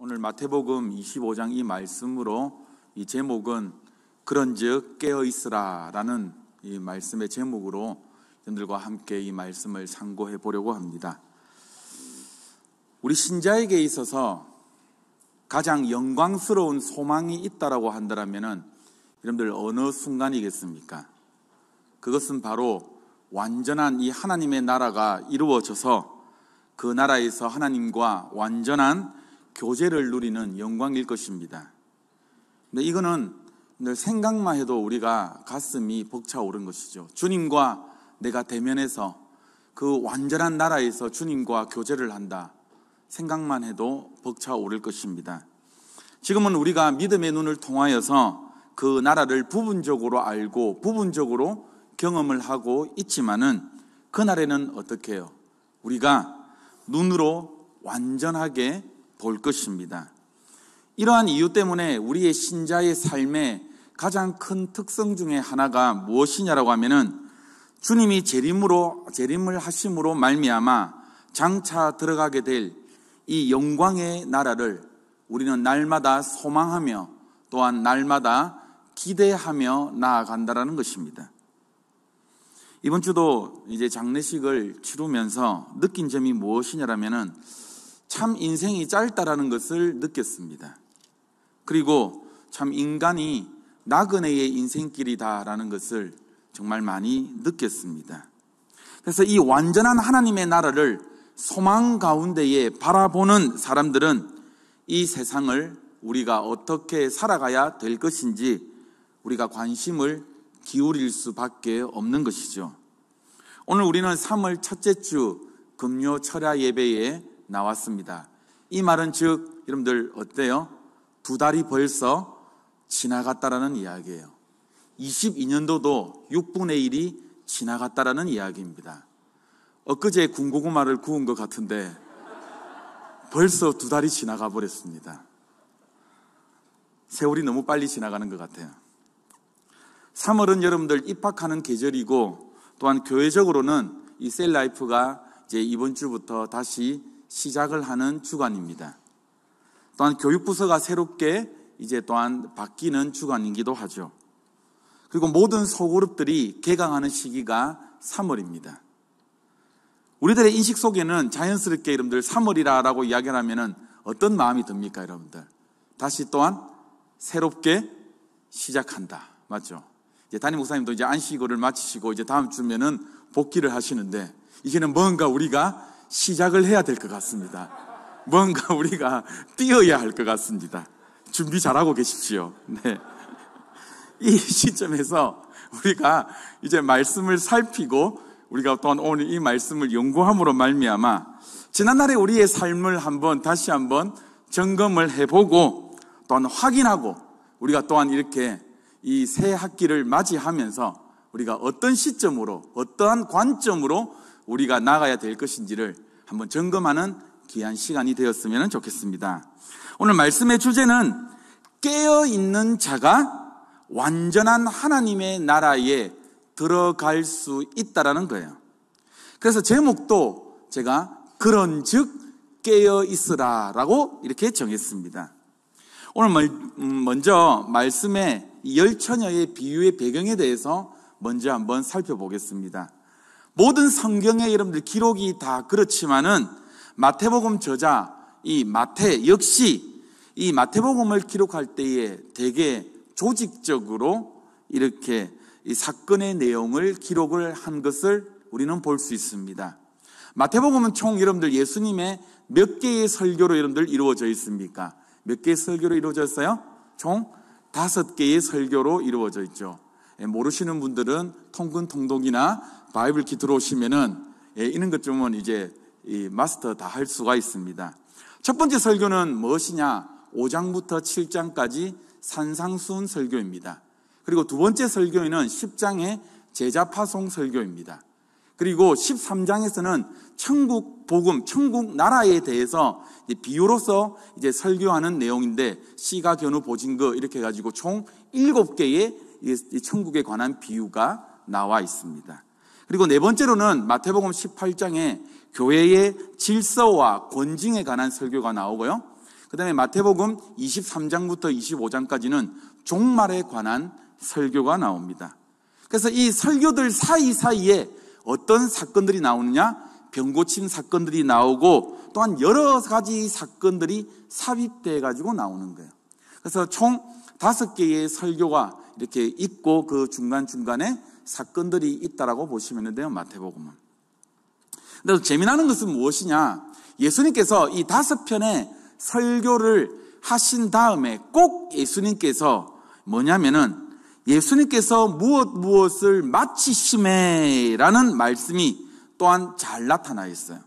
오늘 마태복음 25장 이 말씀으로 이 제목은 그런즉 깨어있으라 라는 이 말씀의 제목으로 여러분들과 함께 이 말씀을 상고해 보려고 합니다. 우리 신자에게 있어서 가장 영광스러운 소망이 있다라고 한다면 여러분들 어느 순간이겠습니까? 그것은 바로 완전한 이 하나님의 나라가 이루어져서 그 나라에서 하나님과 완전한 교제를 누리는 영광일 것입니다. 근데 이거는 늘 생각만 해도 우리가 가슴이 벅차오른 것이죠. 주님과 내가 대면해서 그 완전한 나라에서 주님과 교제를 한다. 생각만 해도 벅차오를 것입니다. 지금은 우리가 믿음의 눈을 통하여서 그 나라를 부분적으로 알고 부분적으로 경험을 하고 있지만은 그날에는 어떻게 해요? 우리가 눈으로 완전하게 볼 것입니다. 이러한 이유 때문에 우리의 신자의 삶의 가장 큰 특성 중에 하나가 무엇이냐라고 하면은 주님이 재림을 하심으로 말미암아 장차 들어가게 될 이 영광의 나라를 우리는 날마다 소망하며 또한 날마다 기대하며 나아간다라는 것입니다. 이번 주도 이제 장례식을 치르면서 느낀 점이 무엇이냐라면은 참 인생이 짧다라는 것을 느꼈습니다. 그리고 참 인간이 나그네의 인생길이다라는 것을 정말 많이 느꼈습니다. 그래서 이 완전한 하나님의 나라를 소망 가운데에 바라보는 사람들은 이 세상을 우리가 어떻게 살아가야 될 것인지 우리가 관심을 기울일 수밖에 없는 것이죠. 오늘 우리는 3월 첫째 주 금요 철야 예배에 나왔습니다. 이 말은 즉 여러분들 어때요? 2달이 벌써 지나갔다라는 이야기예요. 22년도도 6분의 1이 지나갔다라는 이야기입니다. 엊그제 군고구마를 구운 것 같은데 벌써 2달이 지나가 버렸습니다. 세월이 너무 빨리 지나가는 것 같아요. 3월은 여러분들 입학하는 계절이고 또한 교회적으로는 이 셀라이프가 이제 이번 주부터 다시 시작을 하는 주간입니다. 또한 교육부서가 새롭게 이제 또한 바뀌는 주간이기도 하죠. 그리고 모든 소그룹들이 개강하는 시기가 3월입니다. 우리들의 인식 속에는 자연스럽게 여러분들 3월이라고 이야기를 하면은 어떤 마음이 듭니까, 여러분들? 다시 또한 새롭게 시작한다. 맞죠? 이제 담임 목사님도 이제 안식일을 마치시고 이제 다음 주면은 복귀를 하시는데 이제는 뭔가 우리가 시작을 해야 될 것 같습니다. 뭔가 우리가 뛰어야 할 것 같습니다. 준비 잘하고 계십시오. 네. 이 시점에서 우리가 이제 말씀을 살피고 우리가 또한 오늘 이 말씀을 연구함으로 말미암아 지난날의 우리의 삶을 다시 한번 점검을 해보고 또한 확인하고 우리가 또한 이렇게 이 새 학기를 맞이하면서 우리가 어떤 시점으로 어떠한 관점으로 우리가 나가야 될 것인지를 한번 점검하는 귀한 시간이 되었으면 좋겠습니다. 오늘 말씀의 주제는 깨어있는 자가 완전한 하나님의 나라에 들어갈 수 있다라는 거예요. 그래서 제목도 제가 그런즉 깨어있으라 라고 이렇게 정했습니다. 오늘 먼저 말씀의 열처녀의 비유의 배경에 대해서 먼저 한번 살펴보겠습니다. 모든 성경의 여러분들 기록이 다 그렇지만은 마태복음 저자 이 마태 역시 이 마태복음을 기록할 때에 되게 조직적으로 이렇게 이 사건의 내용을 기록을 한 것을 우리는 볼 수 있습니다. 마태복음은 총 여러분들 예수님의 몇 개의 설교로 여러분들 이루어져 있습니까? 몇 개의 설교로 이루어졌어요? 총 5개의 설교로 이루어져 있죠. 모르시는 분들은 통근통독이나 바이블키 들어오시면은 이런 것 좀은 이제 마스터 다 할 수가 있습니다. 첫 번째 설교는 무엇이냐? 5장부터 7장까지 산상수훈 설교입니다. 그리고 두 번째 설교에는 10장의 제자파송 설교입니다. 그리고 13장에서는 천국 복음, 천국 나라에 대해서 비유로서 이제 설교하는 내용인데 시가, 견우, 보증거 이렇게 해가지고 총 7개의 이 천국에 관한 비유가 나와 있습니다. 그리고 네 번째로는 마태복음 18장에 교회의 질서와 권징에 관한 설교가 나오고요. 그 다음에 마태복음 23장부터 25장까지는 종말에 관한 설교가 나옵니다. 그래서 이 설교들 사이사이에 어떤 사건들이 나오느냐? 병고침 사건들이 나오고 또한 여러 가지 사건들이 삽입되어 가지고 나오는 거예요. 그래서 총 5개의 설교가 이렇게 있고 그 중간중간에 사건들이 있다라고 보시면 되는데요, 마태복음은. 근데 재미나는 것은 무엇이냐? 예수님께서 이 5편의 설교를 하신 다음에 꼭 예수님께서 뭐냐면은 예수님께서 무엇을 마치심에라는 말씀이 또한 잘 나타나 있어요.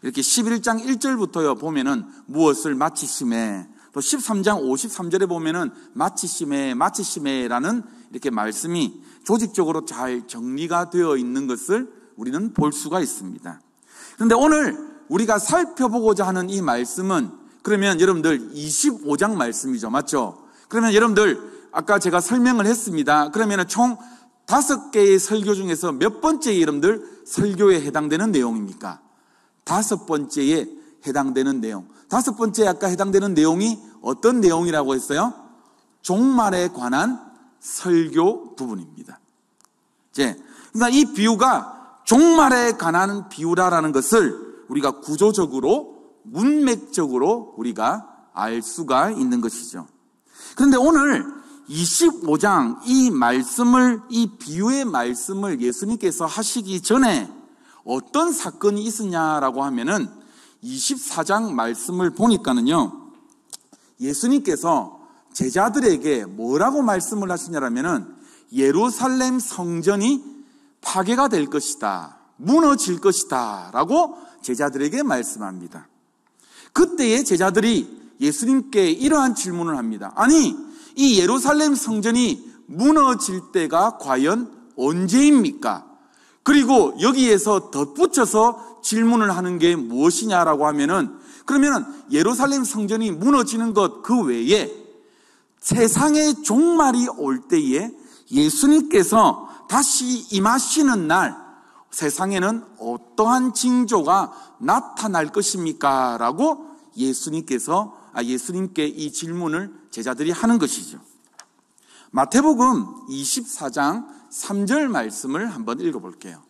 이렇게 11장 1절부터요 보면은 무엇을 마치심에, 또 13장 53절에 보면은 마치심에라는 이렇게 말씀이 조직적으로 잘 정리가 되어 있는 것을 우리는 볼 수가 있습니다. 그런데 오늘 우리가 살펴보고자 하는 이 말씀은 그러면 여러분들 25장 말씀이죠. 맞죠? 그러면 여러분들 아까 제가 설명을 했습니다. 그러면 총 5개의 설교 중에서 몇 번째 여러분들 설교에 해당되는 내용입니까? 5번째에 해당되는 내용. 5번째 아까 해당되는 내용이 어떤 내용이라고 했어요? 종말에 관한 설교 부분입니다. 그러니까 이 비유가 종말에 관한 비유라는 것을 우리가 구조적으로 문맥적으로 우리가 알 수가 있는 것이죠. 그런데 오늘 25장 이 말씀을, 이 비유의 말씀을 예수님께서 하시기 전에 어떤 사건이 있었냐라고 하면은 24장 말씀을 보니까는요, 예수님께서 제자들에게 뭐라고 말씀을 하시냐라면은 예루살렘 성전이 파괴가 될 것이다, 무너질 것이다 라고 제자들에게 말씀합니다. 그때의 제자들이 예수님께 이러한 질문을 합니다. 아니, 이 예루살렘 성전이 무너질 때가 과연 언제입니까? 그리고 여기에서 덧붙여서 질문을 하는 게 무엇이냐라고 하면은, 그러면 예루살렘 성전이 무너지는 것 그 외에 세상의 종말이 올 때에 예수님께서 다시 임하시는 날 세상에는 어떠한 징조가 나타날 것입니까? 라고 예수님께 이 질문을 제자들이 하는 것이죠. 마태복음 24장 3절 말씀을 한번 읽어볼게요.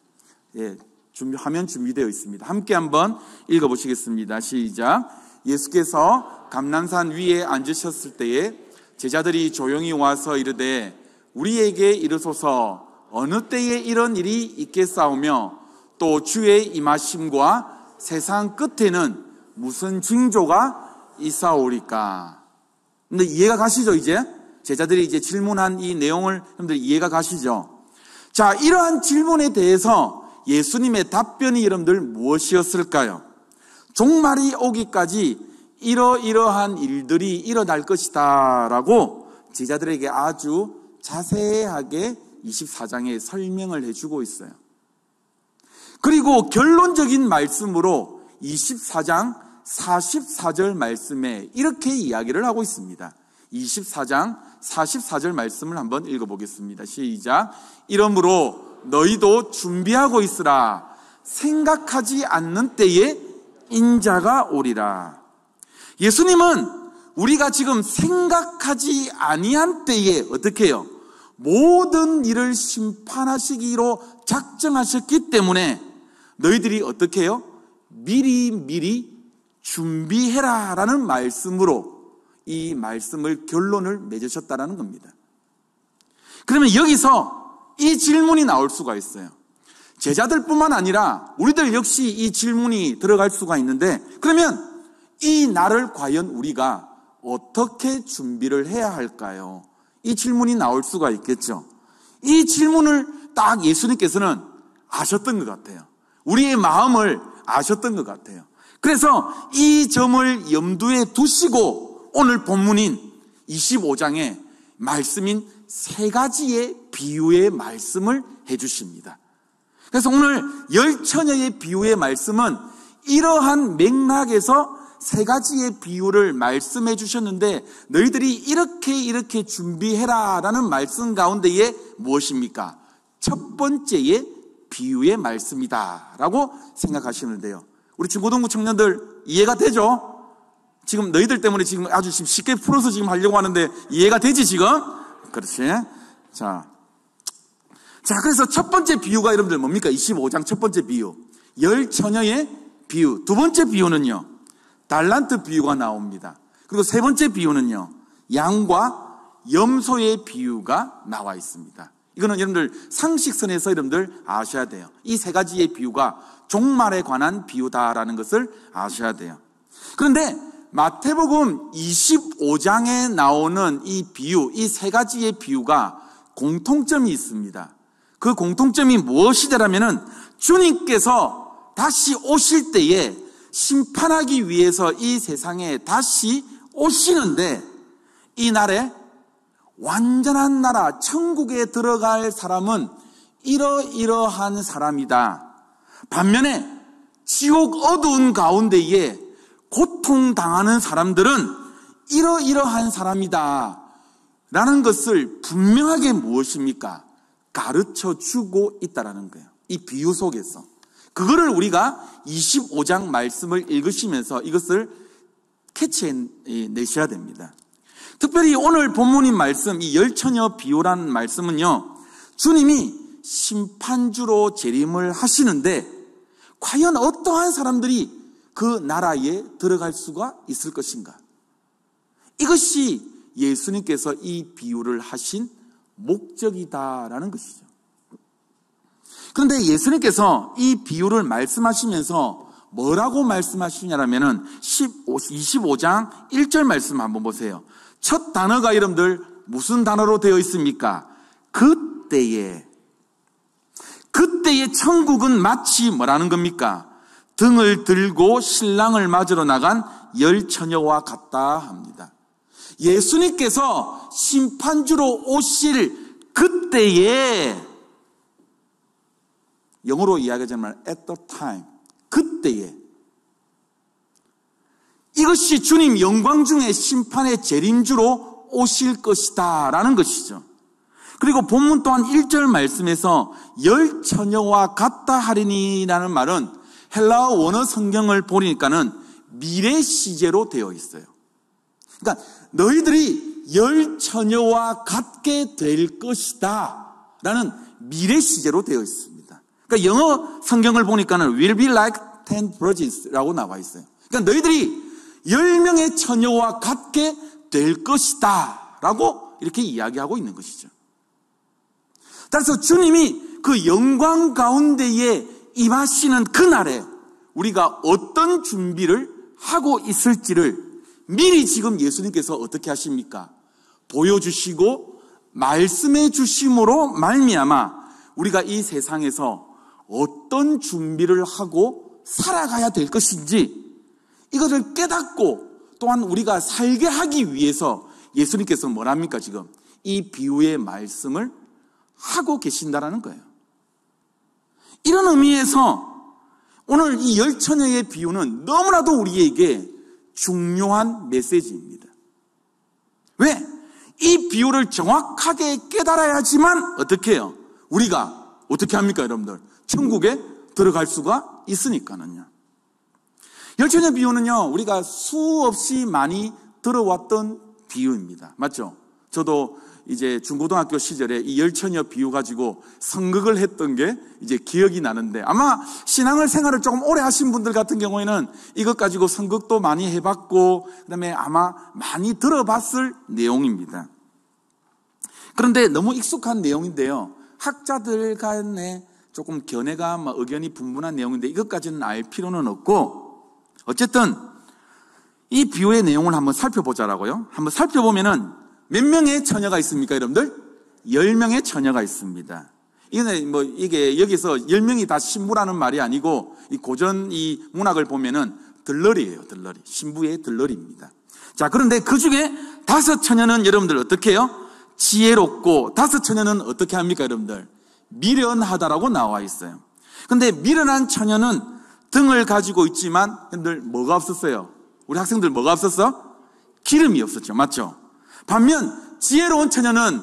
화면 준비되어 있습니다. 함께 한번 읽어보시겠습니다. 시작. 예수께서 감람산 위에 앉으셨을 때에 제자들이 조용히 와서 이르되 우리에게 이르소서 어느 때에 이런 일이 있겠사오며 또 주의 임하심과 세상 끝에는 무슨 징조가 있사오리까? 근데 이해가 가시죠, 이제? 제자들이 이제 질문한 이 내용을 여러분들 이해가 가시죠? 자, 이러한 질문에 대해서 예수님의 답변이 여러분들 무엇이었을까요? 종말이 오기까지 이러이러한 일들이 일어날 것이다 라고 제자들에게 아주 자세하게 24장에 설명을 해주고 있어요. 그리고 결론적인 말씀으로 24장 44절 말씀에 이렇게 이야기를 하고 있습니다. 24장 44절 말씀을 한번 읽어보겠습니다. 시작. 이러므로 너희도 준비하고 있으라. 생각하지 않는 때에 인자가 오리라. 예수님은 우리가 지금 생각하지 아니한 때에 어떻게 해요? 모든 일을 심판하시기로 작정하셨기 때문에 너희들이 어떻게 해요? 미리 준비해라 라는 말씀으로 이 말씀을 결론을 맺으셨다라는 겁니다. 그러면 여기서 이 질문이 나올 수가 있어요. 제자들뿐만 아니라 우리들 역시 이 질문이 들어갈 수가 있는데, 그러면 이 날을 과연 우리가 어떻게 준비를 해야 할까요? 이 질문이 나올 수가 있겠죠. 이 질문을 딱 예수님께서는 아셨던 것 같아요. 우리의 마음을 아셨던 것 같아요. 그래서 이 점을 염두에 두시고 오늘 본문인 25장의 말씀인 3가지의 비유의 말씀을 해주십니다. 그래서 오늘 10처녀의 비유의 말씀은 이러한 맥락에서 3가지의 비유를 말씀해 주셨는데, 너희들이 이렇게 준비해라 라는 말씀 가운데에 무엇입니까? 첫 번째의 비유의 말씀이다 라고 생각하시면 돼요. 우리 중고등부 청년들 이해가 되죠? 지금 너희들 때문에 지금 아주 쉽게 풀어서 지금 하려고 하는데 이해가 되지 지금? 그렇지? 자, 그래서 첫 번째 비유가 여러분들 뭡니까? 25장 첫 번째 비유. 10처녀의 비유. 두 번째 비유는요, 달란트 비유가 나옵니다. 그리고 세 번째 비유는요, 양과 염소의 비유가 나와 있습니다. 이거는 여러분들 상식선에서 여러분들 아셔야 돼요. 이 세 가지의 비유가 종말에 관한 비유다라는 것을 아셔야 돼요. 그런데 마태복음 25장에 나오는 이 비유, 이 세 가지의 비유가 공통점이 있습니다. 그 공통점이 무엇이냐면은 주님께서 다시 오실 때에 심판하기 위해서 이 세상에 다시 오시는데, 이 날에 완전한 나라 천국에 들어갈 사람은 이러이러한 사람이다. 반면에 지옥 어두운 가운데에 고통당하는 사람들은 이러이러한 사람이다 라는 것을 분명하게 무엇입니까? 가르쳐 주고 있다라는 거예요. 이 비유 속에서. 그거를 우리가 25장 말씀을 읽으시면서 이것을 캐치해내셔야 됩니다. 특별히 오늘 본문인 말씀, 이 10처녀 비유라는 말씀은요, 주님이 심판주로 재림을 하시는데 과연 어떠한 사람들이 그 나라에 들어갈 수가 있을 것인가? 이것이 예수님께서 이 비유를 하신 목적이다라는 것이죠. 그런데 예수님께서 이 비유를 말씀하시면서 뭐라고 말씀하시냐면은 25장 1절 말씀 한번 보세요. 첫 단어가 여러분들 무슨 단어로 되어 있습니까? 그때에 천국은 마치 뭐라는 겁니까? 등을 들고 신랑을 맞으러 나간 10처녀와 같다 합니다. 예수님께서 심판주로 오실 그때에, 영어로 이야기하자면 at the time, 그때에, 이것이 주님 영광 중에 심판의 재림주로 오실 것이다 라는 것이죠. 그리고 본문 또한 1절 말씀에서 10처녀와 같다 하리니 라는 말은 헬라어 원어 성경을 보니까는 미래 시제로 되어 있어요. 그러니까 너희들이 10처녀와 같게 될 것이다 라는 미래 시제로 되어 있습니다. 그러니까 영어 성경을 보니까는 will be like 10 virgins 라고 나와 있어요. 그러니까 너희들이 10명의 처녀와 같게 될 것이다 라고 이렇게 이야기하고 있는 것이죠. 따라서 주님이 그 영광 가운데에 임하시는 그날에 우리가 어떤 준비를 하고 있을지를 미리 지금 예수님께서 어떻게 하십니까? 보여주시고 말씀해 주심으로 말미암아 우리가 이 세상에서 어떤 준비를 하고 살아가야 될 것인지 이것을 깨닫고 또한 우리가 살게 하기 위해서 예수님께서 뭐랍니까? 지금 이 비유의 말씀을 하고 계신다라는 거예요. 이런 의미에서 오늘 이 10처녀의 비유는 너무나도 우리에게 중요한 메시지입니다. 왜? 이 비유를 정확하게 깨달아야지만 어떻게 해요? 우리가 어떻게 합니까, 여러분들? 천국에 들어갈 수가 있으니까는요. 10처녀 비유는요, 우리가 수없이 많이 들어왔던 비유입니다. 맞죠? 저도 이제 중고등학교 시절에 이 10처녀 비유 가지고 성극을 했던 게 이제 기억이 나는데, 아마 신앙을 생활을 조금 오래 하신 분들 같은 경우에는 이것 가지고 성극도 많이 해봤고 그다음에 아마 많이 들어봤을 내용입니다. 그런데 너무 익숙한 내용인데요, 학자들 간에 조금 견해가 의견이 분분한 내용인데 이것까지는 알 필요는 없고, 어쨌든 이 비유의 내용을 한번 살펴보자라고요. 한번 살펴보면은 몇 명의 처녀가 있습니까, 여러분들? 10명의 처녀가 있습니다. 이게 여기서 10명이 다 신부라는 말이 아니고 이 고전 이 문학을 보면은 들러리예요, 들러리. 신부의 들러리입니다. 자, 그런데 그 중에 5처녀는 여러분들 어떻게 해요? 지혜롭고 5처녀는 어떻게 합니까, 여러분들? 미련하다라고 나와 있어요. 근데 미련한 처녀는 등을 가지고 있지만 여러분들 뭐가 없었어요? 우리 학생들 뭐가 없었어? 기름이 없었죠. 맞죠? 반면 지혜로운 처녀는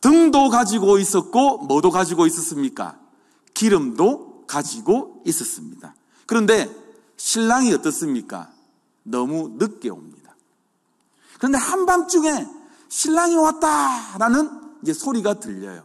등도 가지고 있었고 뭐도 가지고 있었습니까? 기름도 가지고 있었습니다. 그런데 신랑이 어떻습니까? 너무 늦게 옵니다. 그런데 한밤중에 신랑이 왔다라는 이제 소리가 들려요.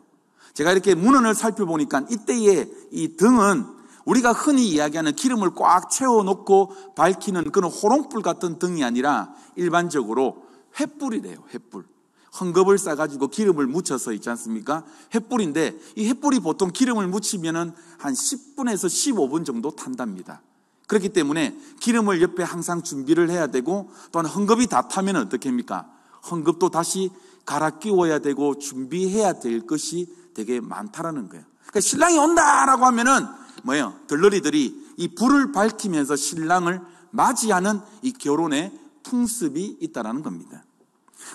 제가 이렇게 문헌을 살펴보니까 이때의 이 등은 우리가 흔히 이야기하는 기름을 꽉 채워놓고 밝히는 그런 호롱불 같은 등이 아니라 일반적으로 횃불이래요. 횃불. 헝겊을 싸가지고 기름을 묻혀서 있지 않습니까? 횃불인데 이 횃불이 보통 기름을 묻히면은 한 10분에서 15분 정도 탄답니다. 그렇기 때문에 기름을 옆에 항상 준비를 해야 되고, 또한 헝겊이 다 타면 어떻게 합니까? 헝겊도 다시 갈아 끼워야 되고 준비해야 될 것이 되게 많다라는 거예요. 그러니까 신랑이 온다라고 하면은 뭐예요? 들러리들이 이 불을 밝히면서 신랑을 맞이하는 이 결혼의 풍습이 있다라는 겁니다.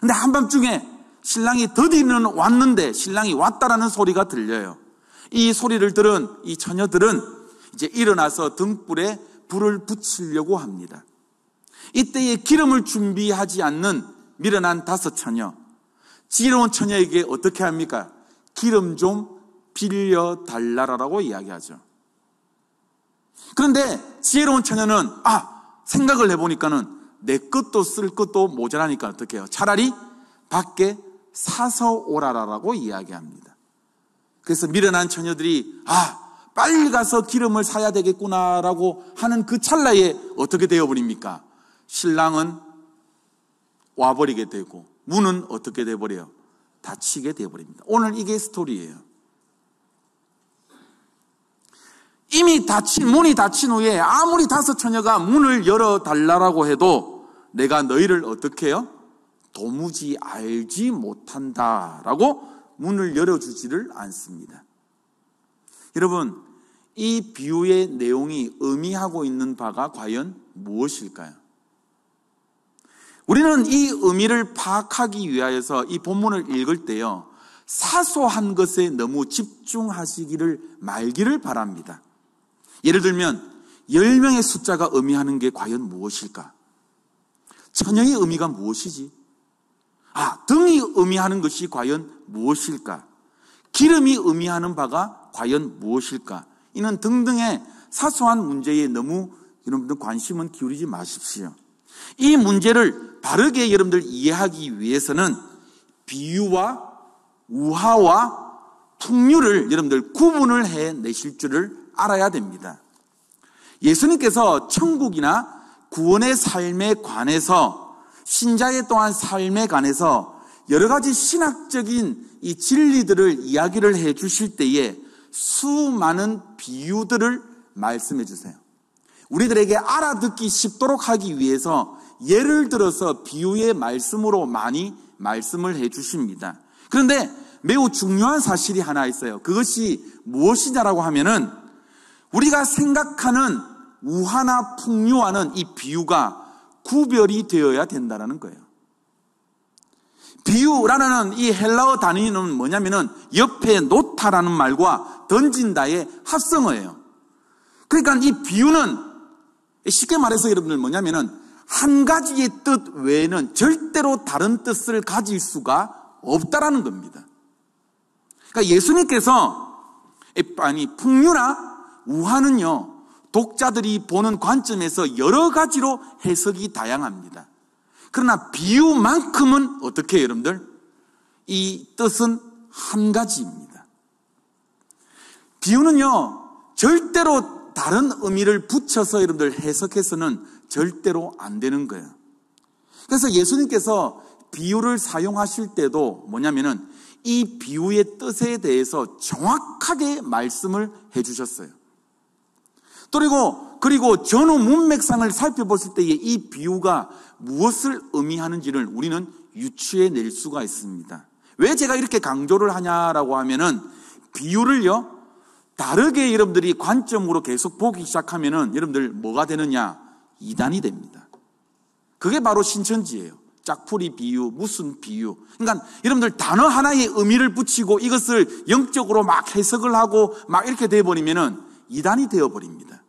근데 한밤중에 신랑이 드디어는 왔는데 신랑이 왔다라는 소리가 들려요. 이 소리를 들은 이 처녀들은 이제 일어나서 등불에 불을 붙이려고 합니다. 이때에 기름을 준비하지 않는 미련한 5 처녀, 지혜로운 처녀에게 어떻게 합니까? 기름 좀 빌려달라라고 이야기하죠. 그런데 지혜로운 처녀는 생각을 해보니까는 내 것도 쓸 것도 모자라니까 어떻게 해요? 차라리 밖에 사서 오라라고 이야기합니다. 그래서 미련한 처녀들이 빨리 가서 기름을 사야 되겠구나라고 하는 그 찰나에 어떻게 되어버립니까? 신랑은 와버리게 되고 문은 어떻게 되어버려요? 닫히게 되어버립니다. 오늘 이게 스토리예요. 이미 문이 닫힌 후에 아무리 5 처녀가 문을 열어달라고 해도 내가 너희를 어떻게 해요? 도무지 알지 못한다라고 문을 열어주지를 않습니다. 여러분, 이 비유의 내용이 의미하고 있는 바가 과연 무엇일까요? 우리는 이 의미를 파악하기 위하여서 이 본문을 읽을 때요, 사소한 것에 너무 집중하시기를 말기를 바랍니다. 예를 들면 10명의 숫자가 의미하는 게 과연 무엇일까? 처녀의 의미가 무엇이지? 등이 의미하는 것이 과연 무엇일까? 기름이 의미하는 바가 과연 무엇일까? 이는 등등의 사소한 문제에 너무 여러분들 관심은 기울이지 마십시오. 이 문제를 바르게 여러분들 이해하기 위해서는 비유와 우화와 풍류를 여러분들 구분을 해내실 줄을 알아야 됩니다. 예수님께서 천국이나 구원의 삶에 관해서, 신자의 또한 삶에 관해서 여러 가지 신학적인 이 진리들을 이야기를 해 주실 때에 수많은 비유들을 말씀해 주세요. 우리들에게 알아듣기 쉽도록 하기 위해서 예를 들어서 비유의 말씀으로 많이 말씀을 해 주십니다. 그런데 매우 중요한 사실이 하나 있어요. 그것이 무엇이냐라고 하면은 우리가 생각하는 우화나 풍류와는 이 비유가 구별이 되어야 된다는 거예요. 비유라는 이 헬라어 단위는 뭐냐면은 옆에 놓다라는 말과 던진다의 합성어예요. 그러니까 이 비유는 쉽게 말해서 여러분들 뭐냐면은 한 가지의 뜻 외에는 절대로 다른 뜻을 가질 수가 없다라는 겁니다. 그러니까 예수님께서 풍류나 우화는요, 독자들이 보는 관점에서 여러 가지로 해석이 다양합니다. 그러나 비유만큼은 어떻게 해요, 여러분들? 이 뜻은 한 가지입니다. 비유는요, 절대로 다른 의미를 붙여서 여러분들 해석해서는 절대로 안 되는 거예요. 그래서 예수님께서 비유를 사용하실 때도 뭐냐면은 이 비유의 뜻에 대해서 정확하게 말씀을 해주셨어요. 그리고 전후 문맥상을 살펴봤을 때에 이 비유가 무엇을 의미하는지를 우리는 유추해낼 수가 있습니다. 왜 제가 이렇게 강조를 하냐라고 하면은 비유를요, 다르게 여러분들이 관점으로 계속 보기 시작하면은 여러분들 뭐가 되느냐? 이단이 됩니다. 그게 바로 신천지예요. 짝풀이 비유, 무슨 비유. 그러니까 여러분들 단어 하나에 의미를 붙이고 이것을 영적으로 막 해석을 하고 막 이렇게 돼버리면은 이단이 되어버립니다.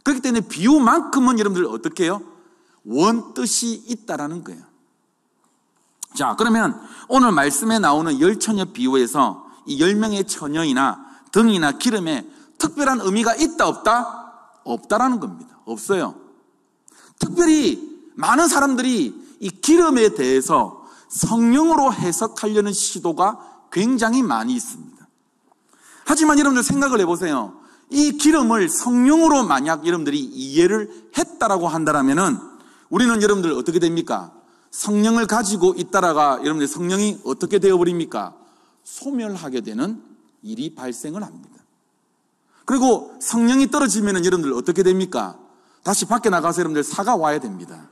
그렇기 때문에 비유만큼은 여러분들 어떻게 해요? 원 뜻이 있다라는 거예요. 자, 그러면 오늘 말씀에 나오는 10처녀 비유에서 이 10명의 처녀이나 등이나 기름에 특별한 의미가 있다 없다? 없다라는 겁니다. 없어요. 특별히 많은 사람들이 이 기름에 대해서 성령으로 해석하려는 시도가 굉장히 많이 있습니다. 하지만 여러분들 생각을 해보세요. 이 기름을 성령으로 만약 여러분들이 이해를 했다라고 한다면은 우리는 여러분들 어떻게 됩니까? 성령을 가지고 있다라가 여러분들 성령이 어떻게 되어버립니까? 소멸하게 되는 일이 발생을 합니다. 그리고 성령이 떨어지면은 여러분들 어떻게 됩니까? 다시 밖에 나가서 여러분들 사가 와야 됩니다.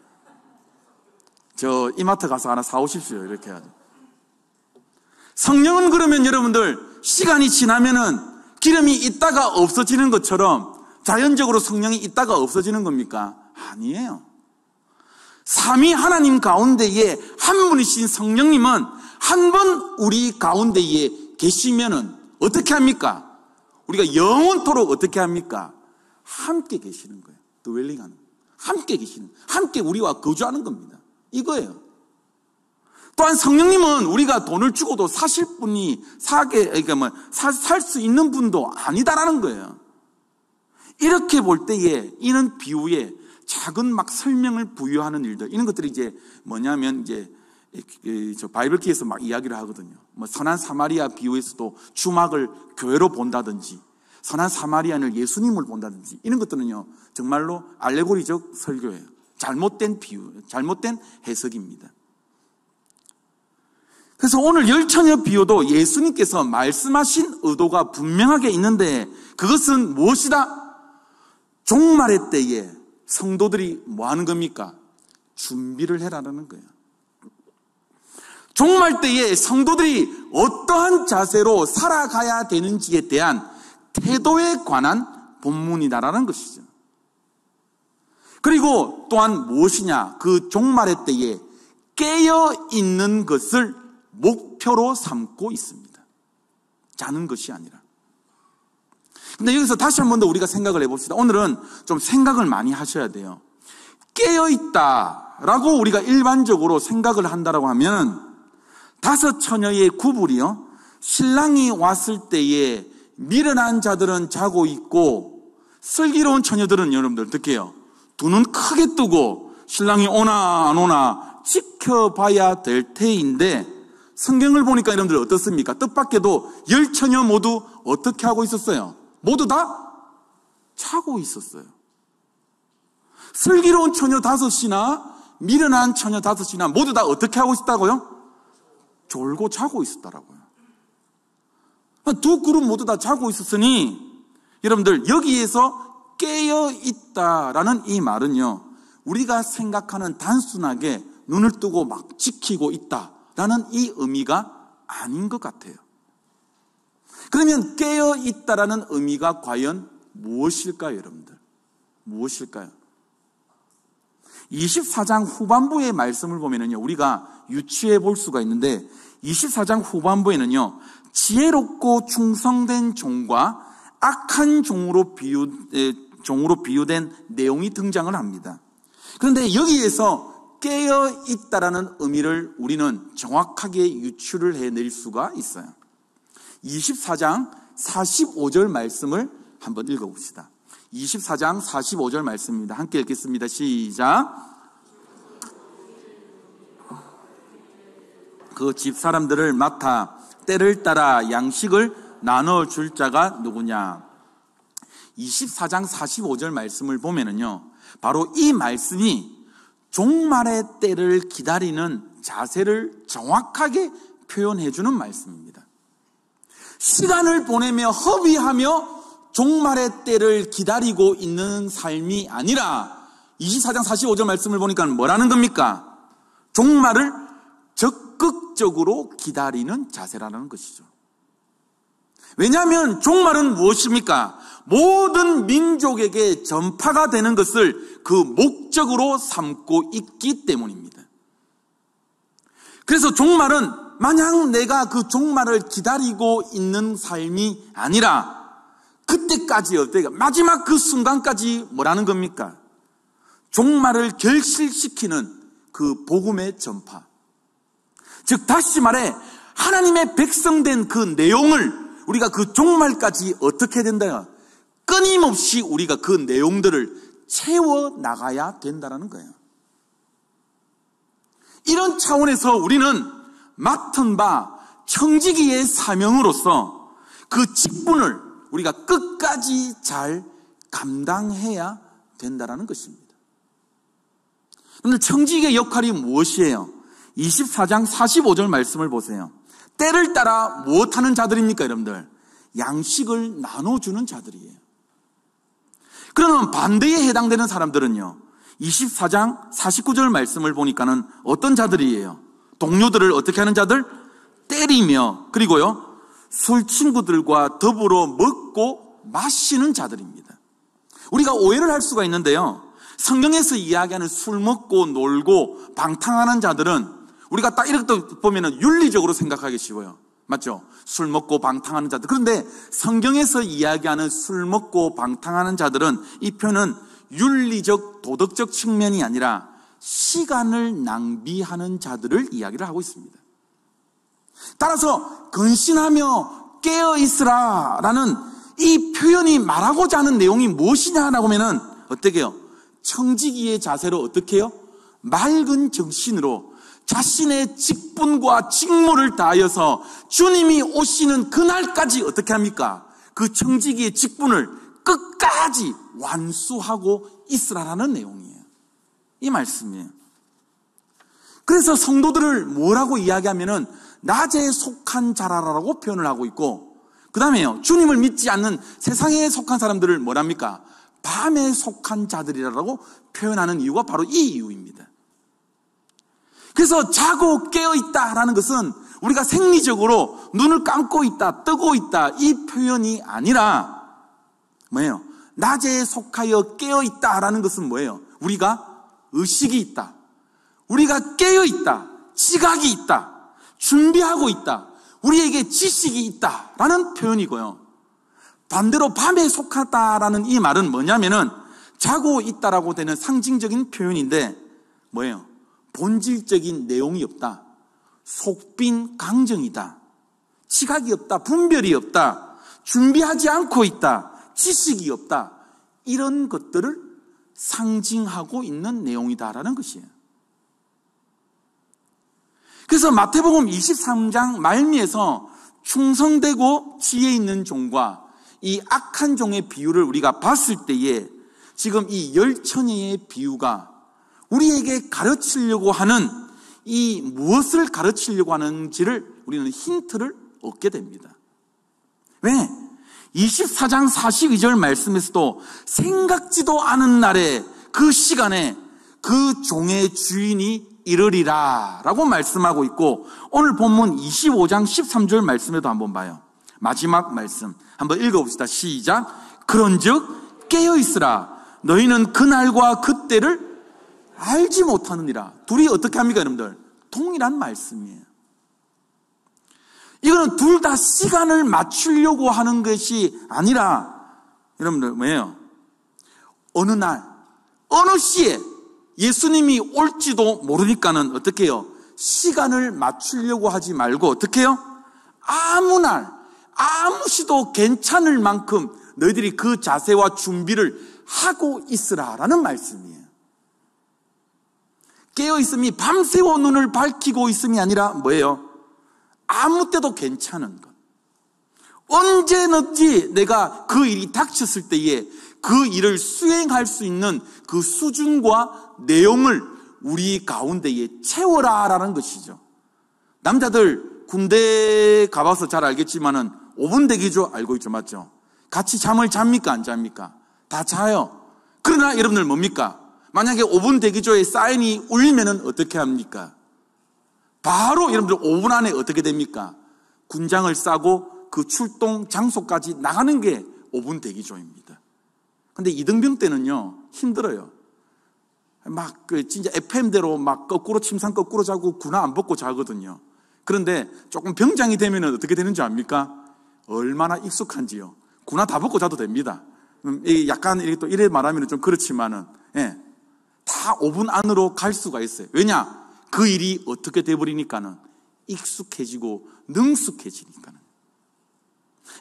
저 이마트 가서 하나 사오십시오. 이렇게 해야죠. 성령은 그러면 여러분들 시간이 지나면은 기름이 있다가 없어지는 것처럼 자연적으로 성령이 있다가 없어지는 겁니까? 아니에요. 삼위 하나님 가운데에 한 분이신 성령님은 한 번 우리 가운데에 계시면은 어떻게 합니까? 우리가 영원토록 어떻게 합니까? 함께 계시는 거예요. 드웰링하는, 함께 계시는, 함께 우리와 거주하는 겁니다. 이거예요. 또한 성령님은 우리가 돈을 주고도 사실 분이 그러니까 살 수 있는 분도 아니다라는 거예요. 이렇게 볼 때에 이는 비유에 작은 막 설명을 부여하는 일들, 이런 것들이 이제 뭐냐면 이제 저 바이블키에서 막 이야기를 하거든요. 뭐 선한 사마리아 비유에서도 주막을 교회로 본다든지, 선한 사마리아인을 예수님을 본다든지, 이런 것들은요 정말로 알레고리적 설교예요. 잘못된 비유, 잘못된 해석입니다. 그래서 오늘 열처녀 비유도 예수님께서 말씀하신 의도가 분명하게 있는데 그것은 무엇이다? 종말의 때에 성도들이 뭐 하는 겁니까? 준비를 해라라는 거예요. 종말 때에 성도들이 어떠한 자세로 살아가야 되는지에 대한 태도에 관한 본문이다라는 것이죠. 그리고 또한 무엇이냐? 그 종말의 때에 깨어있는 것을 목표로 삼고 있습니다. 자는 것이 아니라. 근데 여기서 다시 한 번 더 우리가 생각을 해봅시다. 오늘은 좀 생각을 많이 하셔야 돼요. 깨어있다라고 우리가 일반적으로 생각을 한다라고 하면 다섯 처녀의 구불이요, 신랑이 왔을 때에 미련한 자들은 자고 있고 슬기로운 처녀들은 여러분들 어떻게 해요? 두 눈 크게 뜨고 신랑이 오나 안 오나 지켜봐야 될 테인데, 성경을 보니까 여러분들 어떻습니까? 뜻밖에도 열 처녀 모두 어떻게 하고 있었어요? 모두 다 자고 있었어요. 슬기로운 처녀 다섯이나 미련한 처녀 다섯이나 모두 다 어떻게 하고 있었다고요? 졸고 자고 있었다라고요. 두 그룹 모두 다 자고 있었으니 여러분들 여기에서 깨어있다라는 이 말은요, 우리가 생각하는 단순하게 눈을 뜨고 막 지키고 있다라는 이 의미가 아닌 것 같아요. 그러면 깨어있다라는 의미가 과연 무엇일까요, 여러분들? 무엇일까요? 24장 후반부의 말씀을 보면은요, 우리가 유추해 볼 수가 있는데, 24장 후반부에는요, 지혜롭고 충성된 종과 악한 종으로 비유된 내용이 등장을 합니다. 그런데 여기에서 깨어있다라는 의미를 우리는 정확하게 유추를 해낼 수가 있어요. 24장 45절 말씀을 한번 읽어봅시다. 24장 45절 말씀입니다. 함께 읽겠습니다. 시작. 그 집 사람들을 맡아 때를 따라 양식을 나눠줄 자가 누구냐? 24장 45절 말씀을 보면은요, 바로 이 말씀이 종말의 때를 기다리는 자세를 정확하게 표현해주는 말씀입니다. 시간을 보내며 허비하며 종말의 때를 기다리고 있는 삶이 아니라 24장 45절 말씀을 보니까 뭐라는 겁니까? 종말을 적극적으로 기다리는 자세라는 것이죠. 왜냐하면 종말은 무엇입니까? 모든 민족에게 전파가 되는 것을 그 목적으로 삼고 있기 때문입니다. 그래서 종말은 마냥 내가 그 종말을 기다리고 있는 삶이 아니라 그때까지 마지막 그 순간까지 뭐라는 겁니까? 종말을 결실시키는 그 복음의 전파. 즉 다시 말해 하나님의 백성된 그 내용을 우리가 그 종말까지 어떻게 된다요? 끊임없이 우리가 그 내용들을 채워나가야 된다는 거예요. 이런 차원에서 우리는 맡은 바 청지기의 사명으로서 그 직분을 우리가 끝까지 잘 감당해야 된다는 것입니다. 오늘 청지기의 역할이 무엇이에요? 24장 45절 말씀을 보세요. 때를 따라 무엇하는 자들입니까, 여러분들? 양식을 나눠주는 자들이에요. 그러면 반대에 해당되는 사람들은요, 24장 49절 말씀을 보니까는 어떤 자들이에요? 동료들을 어떻게 하는 자들? 때리며, 그리고요, 술 친구들과 더불어 먹고 마시는 자들입니다. 우리가 오해를 할 수가 있는데요, 성경에서 이야기하는 술 먹고 놀고 방탕하는 자들은 우리가 딱 이렇게 보면은 윤리적으로 생각하기 쉬워요. 맞죠? 술 먹고 방탕하는 자들. 그런데 성경에서 이야기하는 술 먹고 방탕하는 자들은 이 표현은 윤리적, 도덕적 측면이 아니라 시간을 낭비하는 자들을 이야기를 하고 있습니다. 따라서 근신하며 깨어있으라 라는 이 표현이 말하고자 하는 내용이 무엇이냐라고 하면은 어떻게 해요? 청지기의 자세로 어떻게 해요? 맑은 정신으로 자신의 직분과 직무를 다하여서 주님이 오시는 그날까지 어떻게 합니까? 그 청지기의 직분을 끝까지 완수하고 있으라는 내용이에요. 이 말씀이에요. 그래서 성도들을 뭐라고 이야기하면은 낮에 속한 자라라고 표현을 하고 있고, 그 다음에요, 주님을 믿지 않는 세상에 속한 사람들을 뭐랍니까? 밤에 속한 자들이라고 표현하는 이유가 바로 이 이유입니다. 그래서 자고 깨어있다라는 것은 우리가 생리적으로 눈을 감고 있다, 뜨고 있다 이 표현이 아니라 뭐예요? 낮에 속하여 깨어있다라는 것은 뭐예요? 우리가 의식이 있다, 우리가 깨어있다, 지각이 있다, 준비하고 있다, 우리에게 지식이 있다라는 표현이고요. 반대로 밤에 속하다라는 이 말은 뭐냐면은 자고 있다라고 되는 상징적인 표현인데 뭐예요? 본질적인 내용이 없다, 속빈 강정이다, 지각이 없다, 분별이 없다, 준비하지 않고 있다, 지식이 없다, 이런 것들을 상징하고 있는 내용이다라는 것이에요. 그래서 마태복음 23장 말미에서 충성되고 지혜 있는 종과 이 악한 종의 비유를 우리가 봤을 때에 지금 이 열처녀의 비유가 우리에게 가르치려고 하는 이 무엇을 가르치려고 하는지를 우리는 힌트를 얻게 됩니다. 왜? 24장 42절 말씀에서도 생각지도 않은 날에 그 시간에 그 종의 주인이 이르리라 라고 말씀하고 있고, 오늘 본문 25장 13절 말씀에도 한번 봐요. 마지막 말씀 한번 읽어봅시다. 시작. 그런즉 깨어있으라. 너희는 그날과 그때를 알지 못하느니라. 둘이 어떻게 합니까, 여러분들? 동일한 말씀이에요. 이거는 둘 다 시간을 맞추려고 하는 것이 아니라 여러분들 뭐예요? 어느 날, 어느 시에 예수님이 올지도 모르니까는 어떻게 해요? 시간을 맞추려고 하지 말고 어떻게 해요? 아무 날, 아무 시도 괜찮을 만큼 너희들이 그 자세와 준비를 하고 있으라라는 말씀이에요. 깨어있음이 밤새워 눈을 밝히고 있음이 아니라 뭐예요? 아무 때도 괜찮은 것. 언제든지 내가 그 일이 닥쳤을 때에 그 일을 수행할 수 있는 그 수준과 내용을 우리 가운데에 채워라라는 것이죠. 남자들 군대 가봐서 잘 알겠지만은 5분 대기조 알고 있죠, 맞죠? 같이 잠을 잡니까, 안 잡니까? 다 자요. 그러나 여러분들 뭡니까? 만약에 5분 대기조에 사인이 울리면은 어떻게 합니까? 바로 여러분들 5분 안에 어떻게 됩니까? 군장을 싸고 그 출동 장소까지 나가는 게 5분 대기조입니다. 근데 이등병 때는요, 힘들어요. 막, 진짜 FM대로 막 거꾸로 침상 거꾸로 자고 군화 안 벗고 자거든요. 그런데 조금 병장이 되면 어떻게 되는지 압니까? 얼마나 익숙한지요. 군화 다 벗고 자도 됩니다. 약간 또 이래 말하면 좀 그렇지만은, 예. 다 5분 안으로 갈 수가 있어요. 왜냐? 그 일이 어떻게 돼버리니까는 익숙해지고 능숙해지니까는.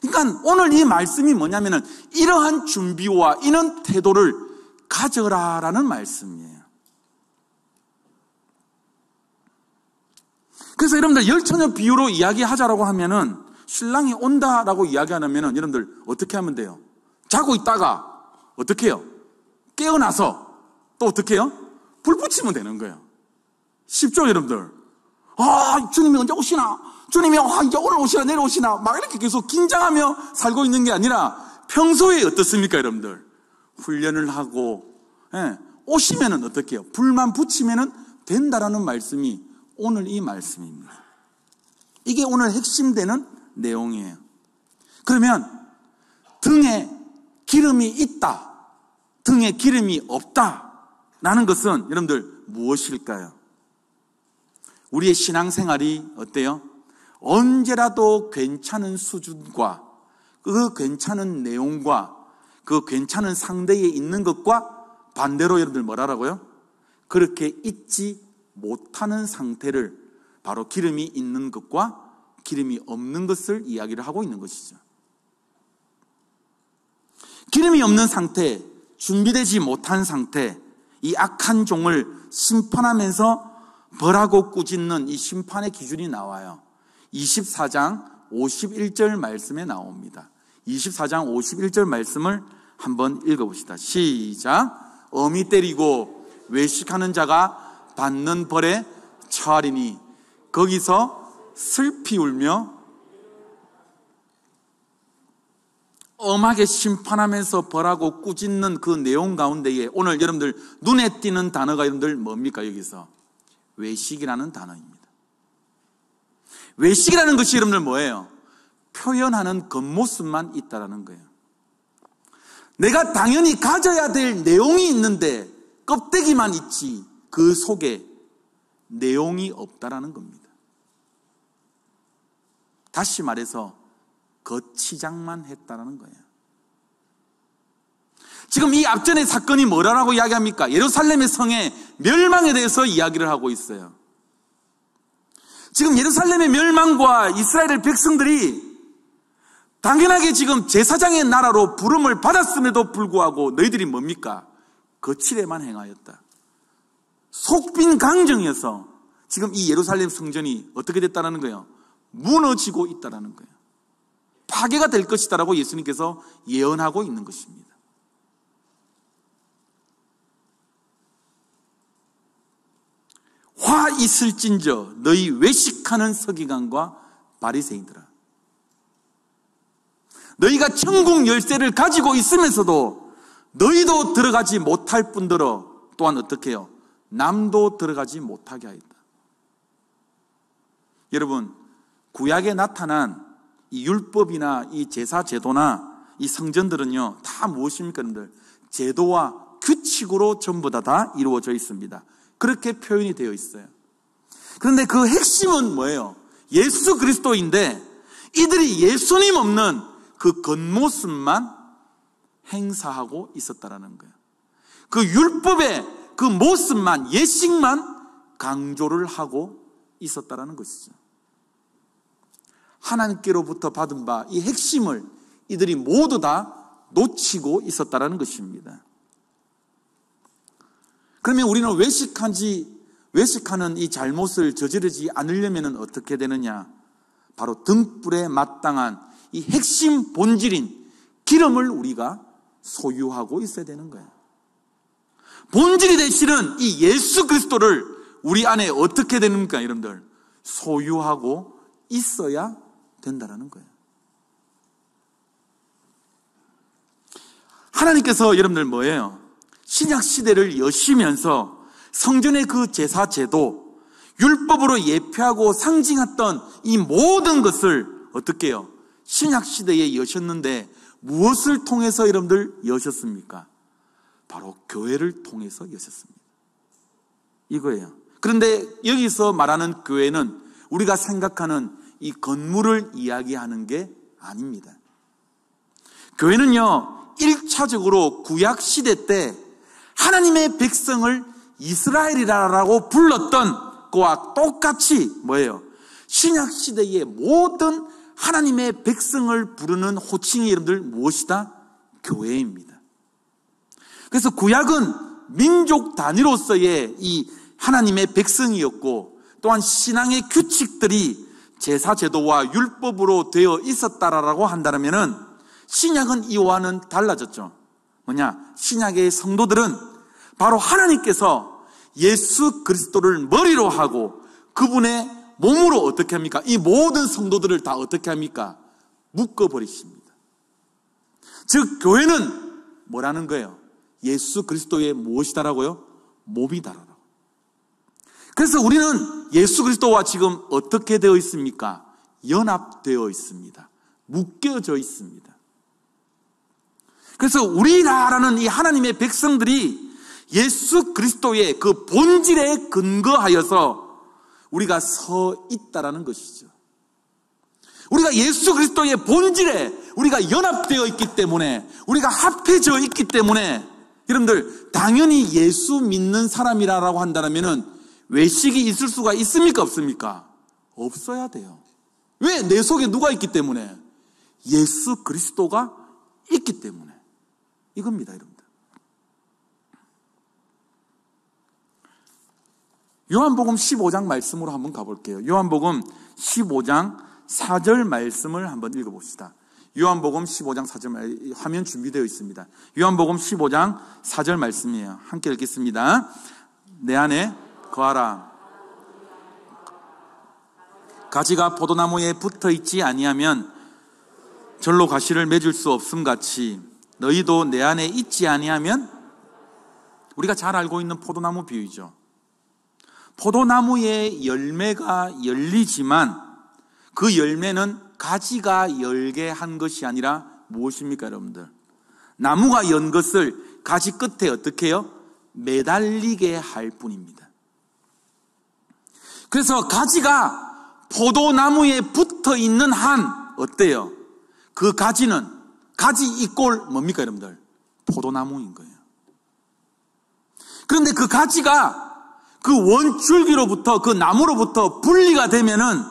그러니까 오늘 이 말씀이 뭐냐면은 이러한 준비와 이런 태도를 가져라라는 말씀이에요. 그래서 여러분들 열처녀 비유로 이야기하자라고 하면은 신랑이 온다라고 이야기 안 하면은 여러분들 어떻게 하면 돼요? 자고 있다가 어떻게 해요? 깨어나서 또 어떻게 해요? 불 붙이면 되는 거예요. 쉽죠, 여러분들? 주님이 언제 오시나? 주님이 이제 오늘 오시나 내일 오시나? 막 이렇게 계속 긴장하며 살고 있는 게 아니라 평소에 어떻습니까, 여러분들? 훈련을 하고 오시면은 어떻게 해요? 불만 붙이면은 된다라는 말씀이 오늘 이 말씀입니다. 이게 오늘 핵심되는 내용이에요. 그러면 등에 기름이 있다, 등에 기름이 없다라는 것은 여러분들 무엇일까요? 우리의 신앙생활이 어때요? 언제라도 괜찮은 수준과 그 괜찮은 내용과 그 괜찮은 상대에 있는 것과 반대로 여러분들 뭐라고요? 그렇게 있지 못하는 상태를 바로 기름이 있는 것과 기름이 없는 것을 이야기를 하고 있는 것이죠. 기름이 없는 상태, 준비되지 못한 상태, 이 악한 종을 심판하면서 벌하고 꾸짖는 이 심판의 기준이 나와요. 24장 51절 말씀에 나옵니다. 24장 51절 말씀을 한번 읽어봅시다. 시작. 어미 때리고 외식하는 자가 받는 벌에 처하리니 거기서 슬피 울며 엄하게 심판하면서 벌하고 꾸짖는 그 내용 가운데에 오늘 여러분들 눈에 띄는 단어가 여러분들 뭡니까? 여기서 외식이라는 단어입니다. 외식이라는 것이 여러분들 뭐예요? 표현하는 겉모습만 있다라는 거예요. 내가 당연히 가져야 될 내용이 있는데 껍데기만 있지 그 속에 내용이 없다라는 겁니다. 다시 말해서 겉치장만 했다라는 거예요. 지금 이 앞전의 사건이 뭐라고 이야기합니까? 예루살렘의 성의 멸망에 대해서 이야기를 하고 있어요. 지금 예루살렘의 멸망과 이스라엘 백성들이 당연하게 지금 제사장의 나라로 부름을 받았음에도 불구하고 너희들이 뭡니까? 거칠에만 행하였다. 속빈 강정이어서 지금 이 예루살렘 성전이 어떻게 됐다는 거예요? 무너지고 있다는 거예요. 파괴가 될 것이다라고 예수님께서 예언하고 있는 것입니다. 화 있을진저 너희 외식하는 서기관과 바리새인들아, 너희가 천국 열쇠를 가지고 있으면서도 너희도 들어가지 못할 뿐더러 또한 어떻게 해요? 남도 들어가지 못하게 하였다. 여러분, 구약에 나타난 이 율법이나 이 제사 제도나 이 성전들은요 다 무엇입니까? 여러분들 제도와 규칙으로 전부 다 이루어져 있습니다. 그렇게 표현이 되어 있어요. 그런데 그 핵심은 뭐예요? 예수 그리스도인데 이들이 예수님 없는 그 겉모습만 행사하고 있었다라는 거예요. 그 율법의 그 모습만, 예식만 강조를 하고 있었다라는 것이죠. 하나님께로부터 받은 바 이 핵심을 이들이 모두 다 놓치고 있었다라는 것입니다. 그러면 우리는 외식하는 이 잘못을 저지르지 않으려면 어떻게 되느냐? 바로 등불에 마땅한 이 핵심 본질인 기름을 우리가 소유하고 있어야 되는 거예요. 본질이 되시는 이 예수 그리스도를 우리 안에 어떻게 됩니까, 여러분들? 소유하고 있어야 된다라는 거예요. 하나님께서 여러분들 뭐예요? 신약 시대를 여시면서 성전의 그 제사 제도, 율법으로 예표하고 상징했던 이 모든 것을 어떻게 해요? 신약 시대에 여셨는데 무엇을 통해서 여러분들 여셨습니까? 바로 교회를 통해서 여셨습니다. 이거예요. 그런데 여기서 말하는 교회는 우리가 생각하는 이 건물을 이야기하는 게 아닙니다. 교회는요 1차적으로 구약 시대 때 하나님의 백성을 이스라엘이라고 불렀던 그와 똑같이 뭐예요? 신약 시대의 모든 하나님의 백성을 부르는 호칭이 여러분들 무엇이다? 교회입니다. 그래서 구약은 민족 단위로서의 이 하나님의 백성이었고 또한 신앙의 규칙들이 제사 제도와 율법으로 되어 있었다라고 한다면은 신약은 이와는 달라졌죠. 뭐냐? 신약의 성도들은 바로 하나님께서 예수 그리스도를 머리로 하고 그분의 몸으로 어떻게 합니까? 이 모든 성도들을 다 어떻게 합니까? 묶어버리십니다. 즉 교회는 뭐라는 거예요? 예수 그리스도의 무엇이다라고요? 몸이다라고. 그래서 우리는 예수 그리스도와 지금 어떻게 되어 있습니까? 연합되어 있습니다. 묶여져 있습니다. 그래서 우리라는 이 하나님의 백성들이 예수 그리스도의 그 본질에 근거하여서 우리가 서 있다라는 것이죠. 우리가 예수 그리스도의 본질에 우리가 연합되어 있기 때문에, 우리가 합해져 있기 때문에, 여러분들 당연히 예수 믿는 사람이라고 한다면은 외식이 있을 수가 있습니까? 없습니까? 없어야 돼요. 왜? 내 속에 누가 있기 때문에? 예수 그리스도가 있기 때문에. 이겁니다, 여러분들. 요한복음 15장 말씀으로 한번 가볼게요. 요한복음 15장 4절 말씀을 한번 읽어봅시다. 요한복음 15장 4절, 화면 준비되어 있습니다. 요한복음 15장 4절 말씀이에요. 함께 읽겠습니다. 내 안에 거하라. 가지가 포도나무에 붙어 있지 아니하면 절로 가시를 맺을 수 없음 같이 너희도 내 안에 있지 아니하면, 우리가 잘 알고 있는 포도나무 비유이죠. 포도나무의 열매가 열리지만 그 열매는 가지가 열게 한 것이 아니라 무엇입니까, 여러분들? 나무가 연 것을 가지 끝에 어떻게 해요? 매달리게 할 뿐입니다. 그래서 가지가 포도나무에 붙어 있는 한 어때요? 그 가지는, 가지 이꼴 뭡니까, 여러분들? 포도나무인 거예요. 그런데 그 가지가 그 원줄기로부터, 그 나무로부터 분리가 되면은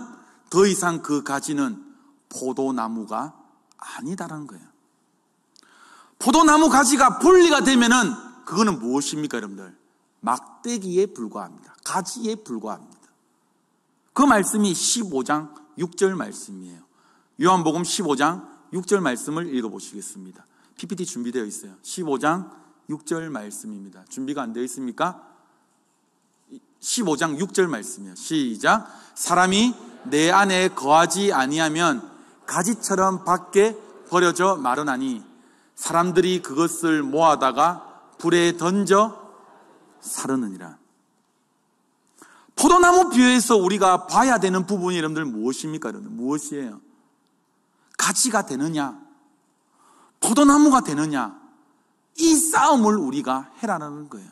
더 이상 그 가지는 포도나무가 아니다라는 거예요. 포도나무 가지가 분리가 되면은 그거는 무엇입니까, 여러분들? 막대기에 불과합니다. 가지에 불과합니다. 그 말씀이 15장 6절 말씀이에요. 요한복음 15장 6절 말씀을 읽어보시겠습니다. PPT 준비되어 있어요. 15장 6절 말씀입니다. 준비가 안 되어 있습니까? 15장 6절 말씀이에요. 시작. 사람이 내 안에 거하지 아니하면 가지처럼 밖에 버려져 마르나니 사람들이 그것을 모아다가 불에 던져 사르느니라. 포도나무 비유에서 우리가 봐야 되는 부분이 여러분들 무엇입니까? 여러분들 무엇이에요? 가지가 되느냐, 포도나무가 되느냐, 이 싸움을 우리가 해라는 거예요.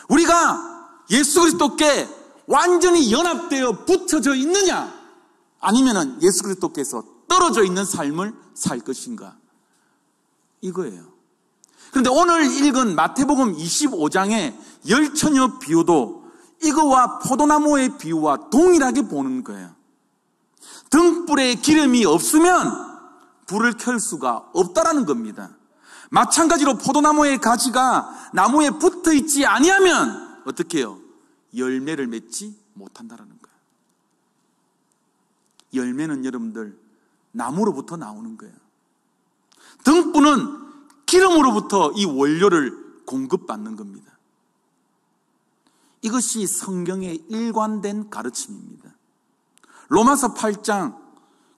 우리가 예수 그리스도께 완전히 연합되어 붙여져 있느냐, 아니면은 예수 그리스도께서 떨어져 있는 삶을 살 것인가, 이거예요. 그런데 오늘 읽은 마태복음 25장의 열처녀 비유도 이거와 포도나무의 비유와 동일하게 보는 거예요. 등불에 기름이 없으면 불을 켤 수가 없다라는 겁니다. 마찬가지로 포도나무의 가지가 나무에 붙어 있지 아니하면 어떻게 해요? 열매를 맺지 못한다라는 거예요. 열매는 여러분들 나무로부터 나오는 거예요. 등불은 기름으로부터 이 원료를 공급받는 겁니다. 이것이 성경의 일관된 가르침입니다. 로마서 8장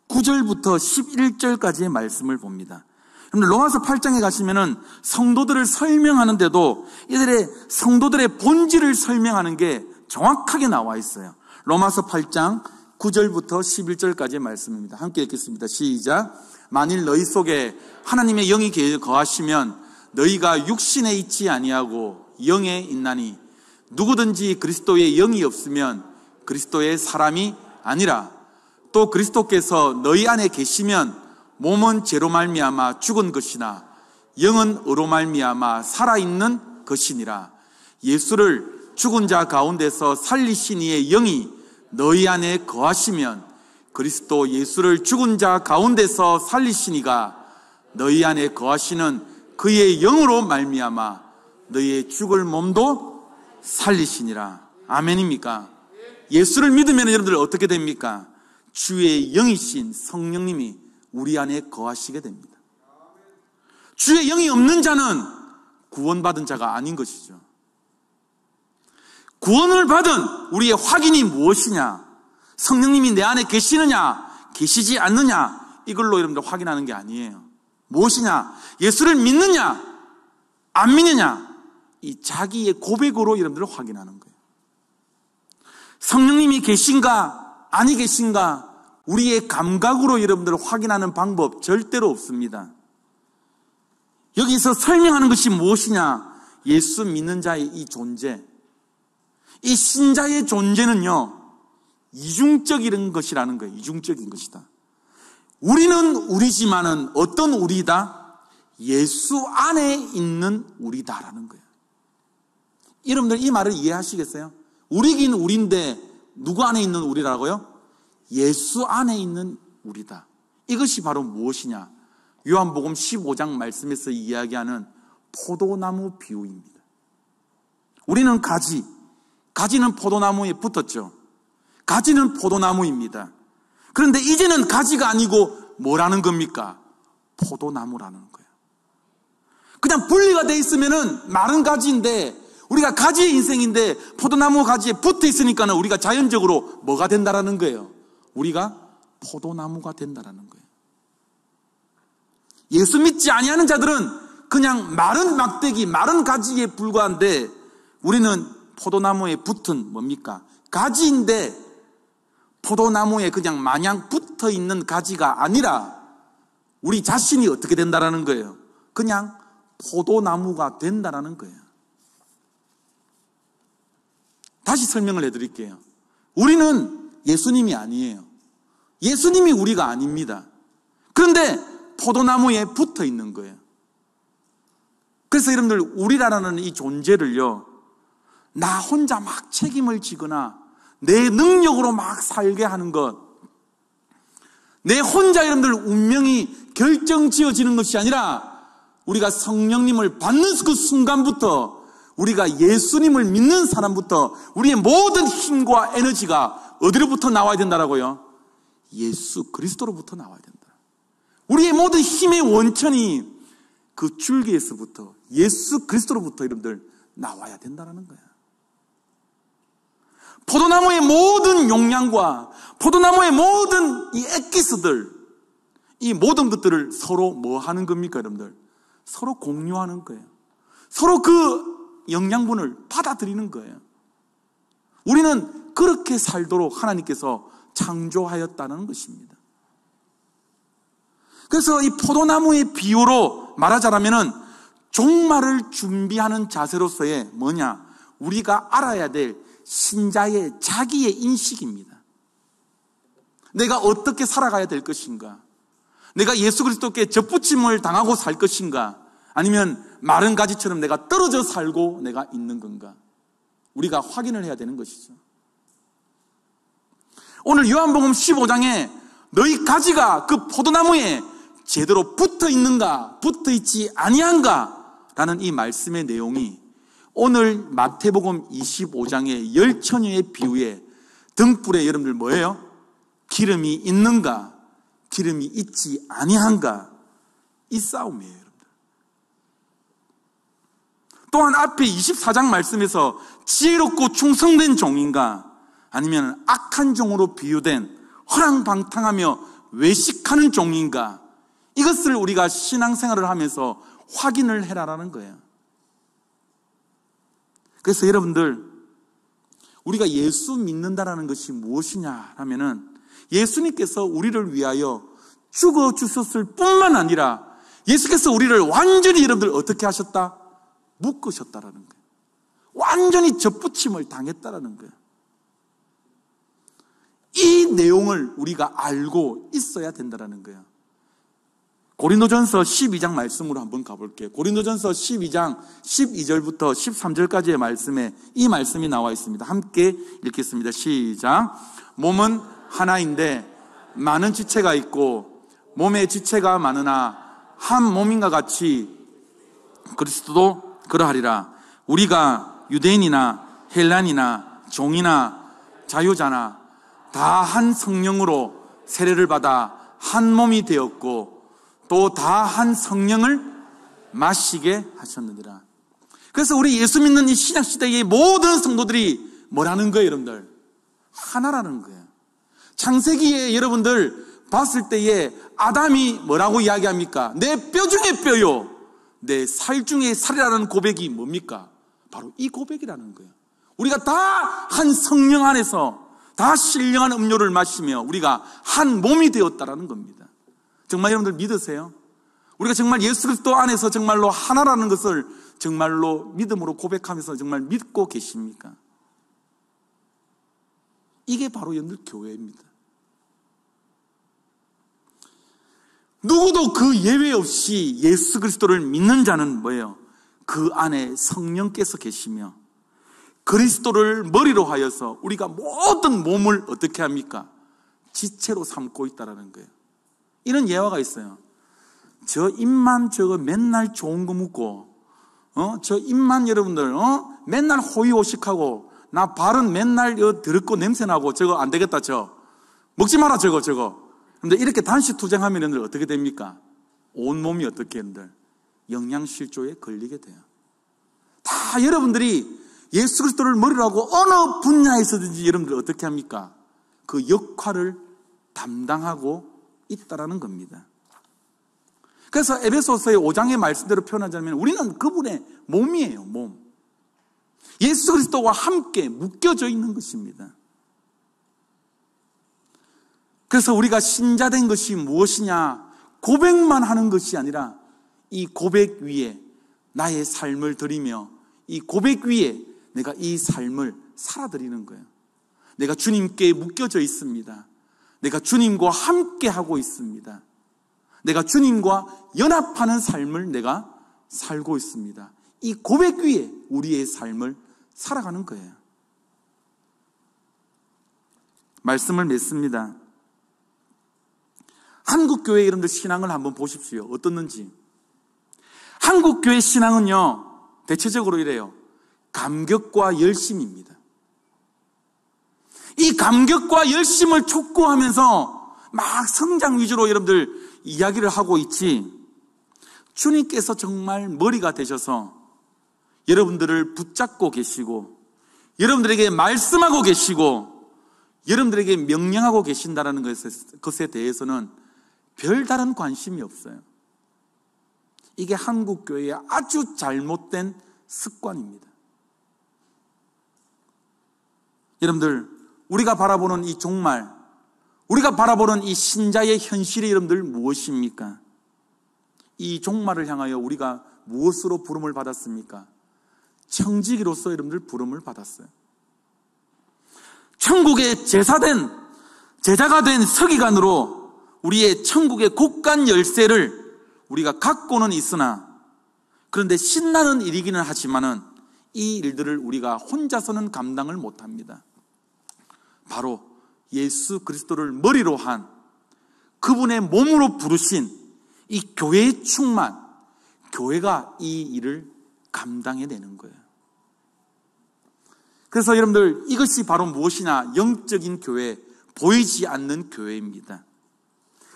9절부터 11절까지의 말씀을 봅니다. 로마서 8장에 가시면은 성도들을 설명하는데도 이들의 성도들의 본질을 설명하는 게 정확하게 나와 있어요. 로마서 8장 9절부터 11절까지의 말씀입니다. 함께 읽겠습니다. 시작. 만일 너희 속에 하나님의 영이 거하시면 너희가 육신에 있지 아니하고 영에 있나니 누구든지 그리스도의 영이 없으면 그리스도의 사람이 아니라, 또 그리스도께서 너희 안에 계시면 몸은 죄로 말미암아 죽은 것이나 영은 의로 말미암아 살아있는 것이니라. 예수를 죽은 자 가운데서 살리신 이의 영이 너희 안에 거하시면 그리스도 예수를 죽은 자 가운데서 살리신 이가 너희 안에 거하시는 그의 영으로 말미암아 너희의 죽을 몸도 살리시니라. 아멘입니까? 예수를 믿으면 여러분들 어떻게 됩니까? 주의 영이신 성령님이 우리 안에 거하시게 됩니다. 주의 영이 없는 자는 구원받은 자가 아닌 것이죠. 구원을 받은 우리의 확인이 무엇이냐? 성령님이 내 안에 계시느냐, 계시지 않느냐, 이걸로 여러분들 확인하는 게 아니에요. 무엇이냐? 예수를 믿느냐, 안 믿느냐, 이 자기의 고백으로 여러분들을 확인하는 거예요. 성령님이 계신가, 아니 계신가, 우리의 감각으로 여러분들을 확인하는 방법 절대로 없습니다. 여기서 설명하는 것이 무엇이냐? 예수 믿는 자의 이 존재, 이 신자의 존재는요, 이중적인 것이라는 거예요. 이중적인 것이다. 우리는 우리지만은 어떤 우리다? 예수 안에 있는 우리다라는 거예요. 여러분들 이 말을 이해하시겠어요? 우리긴 우리인데 누구 안에 있는 우리라고요? 예수 안에 있는 우리다. 이것이 바로 무엇이냐? 요한복음 15장 말씀에서 이야기하는 포도나무 비유입니다. 우리는 가지는 포도나무에 붙었죠. 가지는 포도나무입니다. 그런데 이제는 가지가 아니고 뭐라는 겁니까? 포도나무라는 거예요. 그냥 분리가 돼 있으면은 마른 가지인데, 우리가 가지의 인생인데 포도나무 가지에 붙어 있으니까는 우리가 자연적으로 뭐가 된다라는 거예요? 우리가 포도나무가 된다라는 거예요. 예수 믿지 아니하는 자들은 그냥 마른 막대기, 마른 가지에 불과한데, 우리는 포도나무에 붙은 뭡니까? 가지인데 포도나무에 그냥 마냥 붙어 있는 가지가 아니라 우리 자신이 어떻게 된다라는 거예요? 그냥 포도나무가 된다라는 거예요. 다시 설명을 해드릴게요. 우리는 예수님이 아니에요. 예수님이 우리가 아닙니다. 그런데 포도나무에 붙어 있는 거예요. 그래서 여러분들, 우리라는 이 존재를요, 나 혼자 막 책임을 지거나 내 능력으로 막 살게 하는 것, 내 혼자 여러분들 운명이 결정지어지는 것이 아니라 우리가 성령님을 받는 그 순간부터, 우리가 예수님을 믿는 사람부터 우리의 모든 힘과 에너지가 어디로부터 나와야 된다라고요? 예수 그리스도로부터 나와야 된다. 우리의 모든 힘의 원천이 그 줄기에서부터, 예수 그리스도로부터 여러분들 나와야 된다는 거예요. 포도나무의 모든 용량과 포도나무의 모든 이 엑기스들, 이 모든 것들을 서로 뭐 하는 겁니까, 여러분들? 서로 공유하는 거예요. 서로 그 영양분을 받아들이는 거예요. 우리는 그렇게 살도록 하나님께서 창조하였다는 것입니다. 그래서 이 포도나무의 비유로 말하자면은 종말을 준비하는 자세로서의 뭐냐? 우리가 알아야 될 신자의 자기의 인식입니다. 내가 어떻게 살아가야 될 것인가? 내가 예수 그리스도께 접붙임을 당하고 살 것인가? 아니면 마른 가지처럼 내가 떨어져 살고 내가 있는 건가? 우리가 확인을 해야 되는 것이죠. 오늘 요한복음 15장에 너희 가지가 그 포도나무에 제대로 붙어 있는가, 붙어 있지 아니한가? 라는 이 말씀의 내용이 오늘 마태복음 25장의 10처녀의 비유에 등불에 여러분들 뭐예요? 기름이 있는가, 기름이 있지 아니한가? 이 싸움이에요, 여러분들. 또한 앞에 24장 말씀에서 지혜롭고 충성된 종인가, 아니면 악한 종으로 비유된 허랑방탕하며 외식하는 종인가, 이것을 우리가 신앙생활을 하면서 확인을 해라라는 거예요. 그래서 여러분들, 우리가 예수 믿는다라는 것이 무엇이냐 하면은, 예수님께서 우리를 위하여 죽어 주셨을 뿐만 아니라 예수께서 우리를 완전히 여러분들 어떻게 하셨다? 묶으셨다라는 거예요. 완전히 접붙임을 당했다라는 거예요. 이 내용을 우리가 알고 있어야 된다라는 거예요. 고린도전서 12장 말씀으로 한번 가볼게요. 고린도전서 12장 12절부터 13절까지의 말씀에 이 말씀이 나와 있습니다. 함께 읽겠습니다. 시작. 몸은 하나인데 많은 지체가 있고 몸에 지체가 많으나 한 몸인가 같이 그리스도도 그러하리라. 우리가 유대인이나 헬란이나 종이나 자유잖아. 다 한 성령으로 세례를 받아 한 몸이 되었고 또 다 한 성령을 마시게 하셨느니라. 그래서 우리 예수 믿는 이 신약시대의 모든 성도들이 뭐라는 거예요, 여러분들? 하나라는 거예요. 창세기에 여러분들 봤을 때에 아담이 뭐라고 이야기합니까? 내 뼈 중에 뼈요, 내 살 중에 살이라는 고백이 뭡니까? 바로 이 고백이라는 거예요. 우리가 다 한 성령 안에서 다 신령한 음료를 마시며 우리가 한 몸이 되었다라는 겁니다. 정말 여러분들 믿으세요? 우리가 정말 예수 그리스도 안에서 정말로 하나라는 것을 정말로 믿음으로 고백하면서 정말 믿고 계십니까? 이게 바로 여러분들 교회입니다. 누구도 그 예외 없이 예수 그리스도를 믿는 자는 뭐예요? 그 안에 성령께서 계시며 그리스도를 머리로 하여서 우리가 모든 몸을 어떻게 합니까? 지체로 삼고 있다는 거예요. 이런 예화가 있어요. 저 입만 저거 맨날 좋은 거 먹고, 저 입만 여러분들, 맨날 호의호식하고, 나 발은 맨날 더럽고 냄새나고, 저거 안 되겠다, 먹지 마라, 저거. 근데 이렇게 단식투쟁하면 여러분들 어떻게 됩니까? 온몸이 어떻게 여러분들? 영양실조에 걸리게 돼요. 다 여러분들이 예수 그리스도를 머리로 하고 어느 분야에서든지 여러분들 어떻게 합니까? 그 역할을 담당하고 있다라는 겁니다. 그래서 에베소서의 5장의 말씀대로 표현하자면 우리는 그분의 몸이에요, 몸. 예수 그리스도와 함께 묶여져 있는 것입니다. 그래서 우리가 신자된 것이 무엇이냐? 고백만 하는 것이 아니라 이 고백 위에 나의 삶을 드리며 이 고백 위에 내가 이 삶을 살아드리는 거예요. 내가 주님께 묶여져 있습니다. 내가 주님과 함께 하고 있습니다. 내가 주님과 연합하는 삶을 내가 살고 있습니다. 이 고백 위에 우리의 삶을 살아가는 거예요. 말씀을 맺습니다. 한국교회 여러분들 신앙을 한번 보십시오. 어떻는지. 한국교회 신앙은요, 대체적으로 이래요. 감격과 열심입니다. 이 감격과 열심을 촉구하면서 막 성장 위주로 여러분들 이야기를 하고 있지, 주님께서 정말 머리가 되셔서 여러분들을 붙잡고 계시고 여러분들에게 말씀하고 계시고 여러분들에게 명령하고 계신다는 것에 대해서는 별다른 관심이 없어요. 이게 한국교회의 아주 잘못된 습관입니다. 여러분들, 우리가 바라보는 이 종말, 우리가 바라보는 이 신자의 현실이 여러분들 무엇입니까? 이 종말을 향하여 우리가 무엇으로 부름을 받았습니까? 청지기로서 여러분들 부름을 받았어요. 천국의 제자가 된 서기관으로 우리의 천국의 곳간 열쇠를 우리가 갖고는 있으나, 그런데 신나는 일이기는 하지만은 이 일들을 우리가 혼자서는 감당을 못합니다. 바로 예수 그리스도를 머리로 한 그분의 몸으로 부르신 이 교회의 충만, 교회가 이 일을 감당해내는 거예요. 그래서 여러분들, 이것이 바로 무엇이냐? 영적인 교회, 보이지 않는 교회입니다.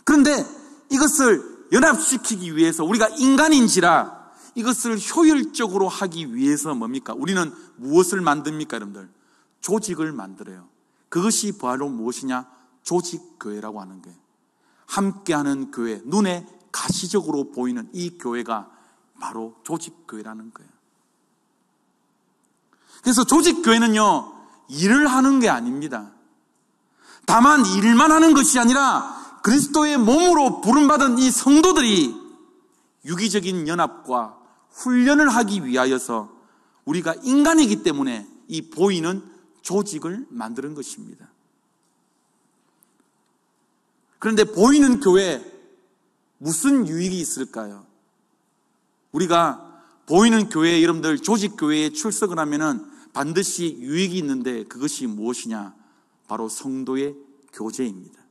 그런데 이것을 연합시키기 위해서 우리가 인간인지라 이것을 효율적으로 하기 위해서 뭡니까? 우리는 무엇을 만듭니까, 여러분들? 조직을 만들어요. 그것이 바로 무엇이냐? 조직교회라고 하는 거예요. 함께하는 교회, 눈에 가시적으로 보이는 이 교회가 바로 조직교회라는 거예요. 그래서 조직교회는요, 일을 하는 게 아닙니다. 다만 일만 하는 것이 아니라 그리스도의 몸으로 부름받은 이 성도들이 유기적인 연합과 훈련을 하기 위하여서 우리가 인간이기 때문에 이 보이는 조직을 만드는 것입니다. 그런데 보이는 교회, 무슨 유익이 있을까요? 우리가 보이는 교회, 여러분들 조직교회에 출석을 하면은 반드시 유익이 있는데 그것이 무엇이냐? 바로 성도의 교제입니다.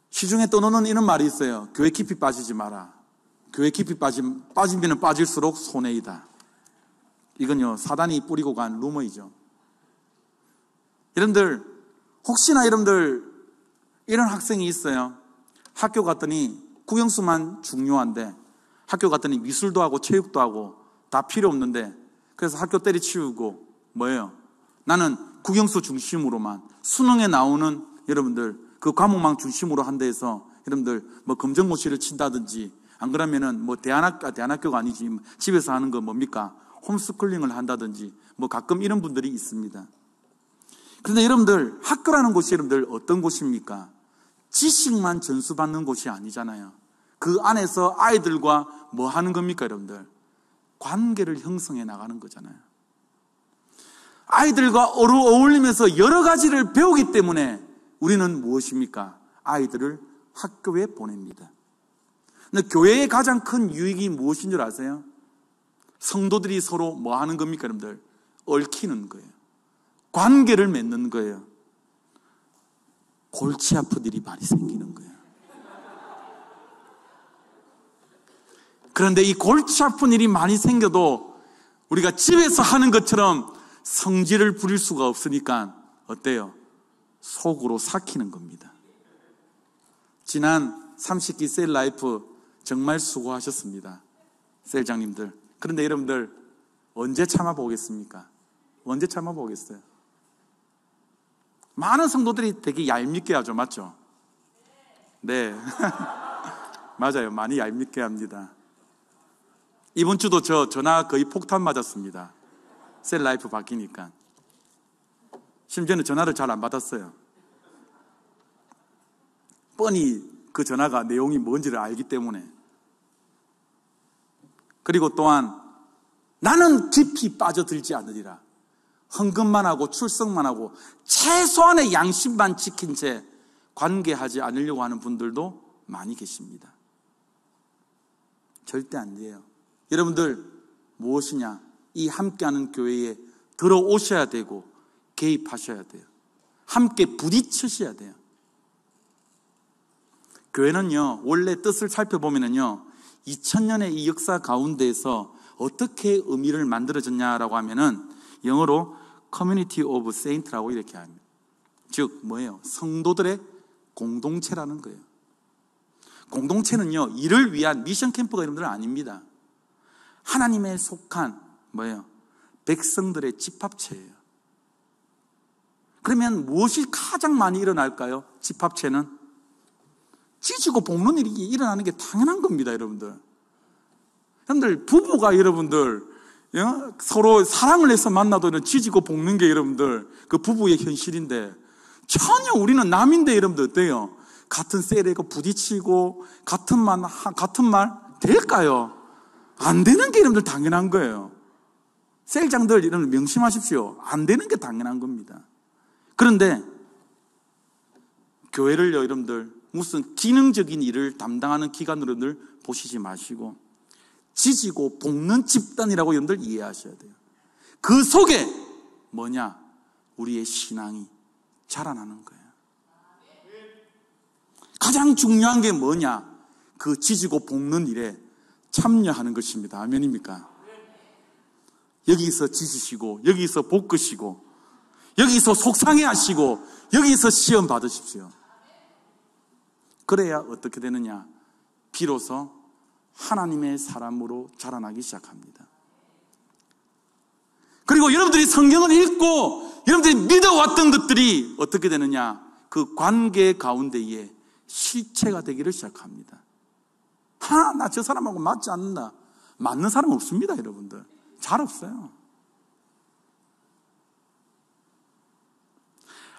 시중에 떠도는 이런 말이 있어요. 교회 깊이 빠지지 마라. 교회 깊이 빠지면 빠질수록 손해이다. 이건요, 사단이 뿌리고 간 루머이죠. 여러분들, 혹시나 여러분들 이런 학생이 있어요. 학교 갔더니 국영수만 중요한데, 학교 갔더니 미술도 하고 체육도 하고 다 필요 없는데, 그래서 학교 때려치우고 뭐예요? 나는 국영수 중심으로만, 수능에 나오는 여러분들 그 과목망 중심으로 한다 해서 여러분들 뭐 검정고시를 친다든지, 안 그러면은 뭐 대안학교가 아니지, 집에서 하는 거 뭡니까? 홈스쿨링을 한다든지, 뭐 가끔 이런 분들이 있습니다. 그런데 여러분들, 학교라는 곳이 여러분들 어떤 곳입니까? 지식만 전수받는 곳이 아니잖아요. 그 안에서 아이들과 뭐 하는 겁니까, 여러분들? 관계를 형성해 나가는 거잖아요. 아이들과 어울리면서 여러 가지를 배우기 때문에 우리는 무엇입니까? 아이들을 학교에 보냅니다. 근데 교회의 가장 큰 유익이 무엇인 줄 아세요? 성도들이 서로 뭐 하는 겁니까, 여러분들? 얽히는 거예요. 관계를 맺는 거예요. 골치 아픈 일이 많이 생기는 거예요. 그런데 이 골치 아픈 일이 많이 생겨도 우리가 집에서 하는 것처럼 성질을 부릴 수가 없으니까 어때요? 속으로 삭히는 겁니다. 지난 30기 셀라이프 정말 수고하셨습니다. 셀장님들. 그런데 여러분들 언제 참아보겠습니까? 언제 참아보겠어요? 많은 성도들이 되게 얄밉게 하죠. 맞죠? 네. 맞아요. 많이 얄밉게 합니다. 이번 주도 저 전화 거의 폭탄 맞았습니다. 셀라이프 바뀌니까. 심지어는 전화를 잘 안 받았어요. 뻔히 그 전화가 내용이 뭔지를 알기 때문에. 그리고 또한 나는 깊이 빠져들지 않으리라. 헌금만 하고 출석만 하고 최소한의 양심만 지킨 채 관계하지 않으려고 하는 분들도 많이 계십니다. 절대 안 돼요. 여러분들 무엇이냐? 이 함께하는 교회에 들어오셔야 되고 개입하셔야 돼요. 함께 부딪히셔야 돼요. 교회는요, 원래 뜻을 살펴보면요, 2000년의 이 역사 가운데에서 어떻게 의미를 만들어졌냐라고 하면은 영어로 Community of Saints라고 이렇게 합니다. 즉 뭐예요? 성도들의 공동체라는 거예요. 공동체는요, 이를 위한 미션 캠프가 여러분들은 아닙니다. 하나님의 속한 뭐예요? 백성들의 집합체예요. 그러면 무엇이 가장 많이 일어날까요? 집합체는 찢고 볶는 일이 일어나는 게 당연한 겁니다, 여러분들. 여러분들 부부가 여러분들 서로 사랑을 해서 만나도 찢고 볶는 게 여러분들 그 부부의 현실인데, 전혀 우리는 남인데 여러분들 어때요? 같은 셀에 부딪히고 같은 말 될까요? 안 되는 게 여러분들 당연한 거예요. 셀장들 여러분 명심하십시오. 안 되는 게 당연한 겁니다. 그런데 교회를요, 여러분들 무슨 기능적인 일을 담당하는 기관으로들 보시지 마시고 지지고 볶는 집단이라고 여러분들 이해하셔야 돼요. 그 속에 뭐냐? 우리의 신앙이 자라나는 거예요. 가장 중요한 게 뭐냐? 그 지지고 볶는 일에 참여하는 것입니다. 아멘입니까? 여기서 지지시고 여기서 볶으시고 여기서 속상해하시고 여기서 시험 받으십시오. 그래야 어떻게 되느냐? 비로소 하나님의 사람으로 자라나기 시작합니다. 그리고 여러분들이 성경을 읽고 여러분들이 믿어왔던 것들이 어떻게 되느냐? 그 관계 가운데에 실체가 되기를 시작합니다. 나 저 사람하고 맞지 않는다. 맞는 사람 없습니다, 여러분들. 잘 없어요.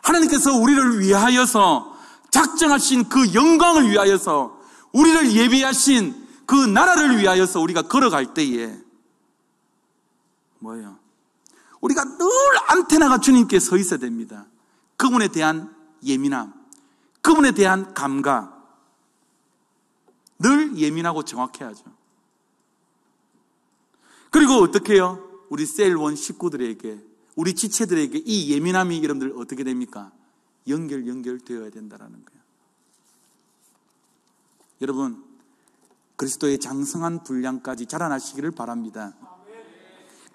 하나님께서 우리를 위하여서 작정하신 그 영광을 위하여서 우리를 예비하신 그 나라를 위하여서 우리가 걸어갈 때에 뭐예요? 우리가 늘 안테나가 주님께 서 있어야 됩니다. 그분에 대한 예민함, 그분에 대한 감각, 늘 예민하고 정확해야죠. 그리고 어떻게 해요? 우리 셀원 식구들에게, 우리 지체들에게 이 예민함이 여러분들 어떻게 됩니까? 연결되어야 된다는 거예요. 여러분, 그리스도의 장성한 분량까지 자라나시기를 바랍니다.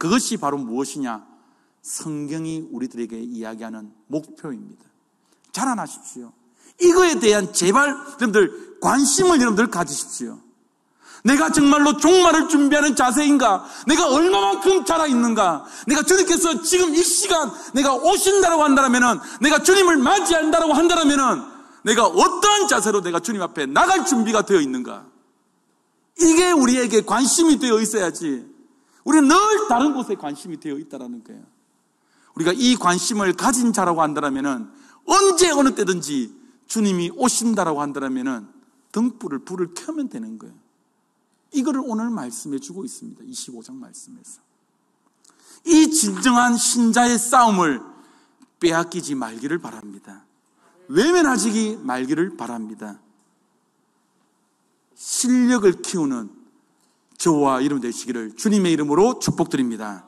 그것이 바로 무엇이냐? 성경이 우리들에게 이야기하는 목표입니다. 자라나십시오. 이거에 대한 제발 여러분들 관심을 여러분들 가지십시오. 내가 정말로 종말을 준비하는 자세인가? 내가 얼마만큼 자라있는가? 내가 주님께서 지금 이 시간 내가 오신다고 한다면은, 내가 주님을 맞이한다고 한다면은, 내가 어떠한 자세로 내가 주님 앞에 나갈 준비가 되어 있는가? 이게 우리에게 관심이 되어 있어야지. 우리는 늘 다른 곳에 관심이 되어 있다라는 거예요. 우리가 이 관심을 가진 자라고 한다면은, 언제 어느 때든지 주님이 오신다라고 한다면은 불을 켜면 되는 거예요. 이거를 오늘 말씀해 주고 있습니다. 25장 말씀에서. 이 진정한 신자의 싸움을 빼앗기지 말기를 바랍니다. 외면하지 말기를 바랍니다. 실력을 키우는 저와 여러분 되시기를 주님의 이름으로 축복드립니다.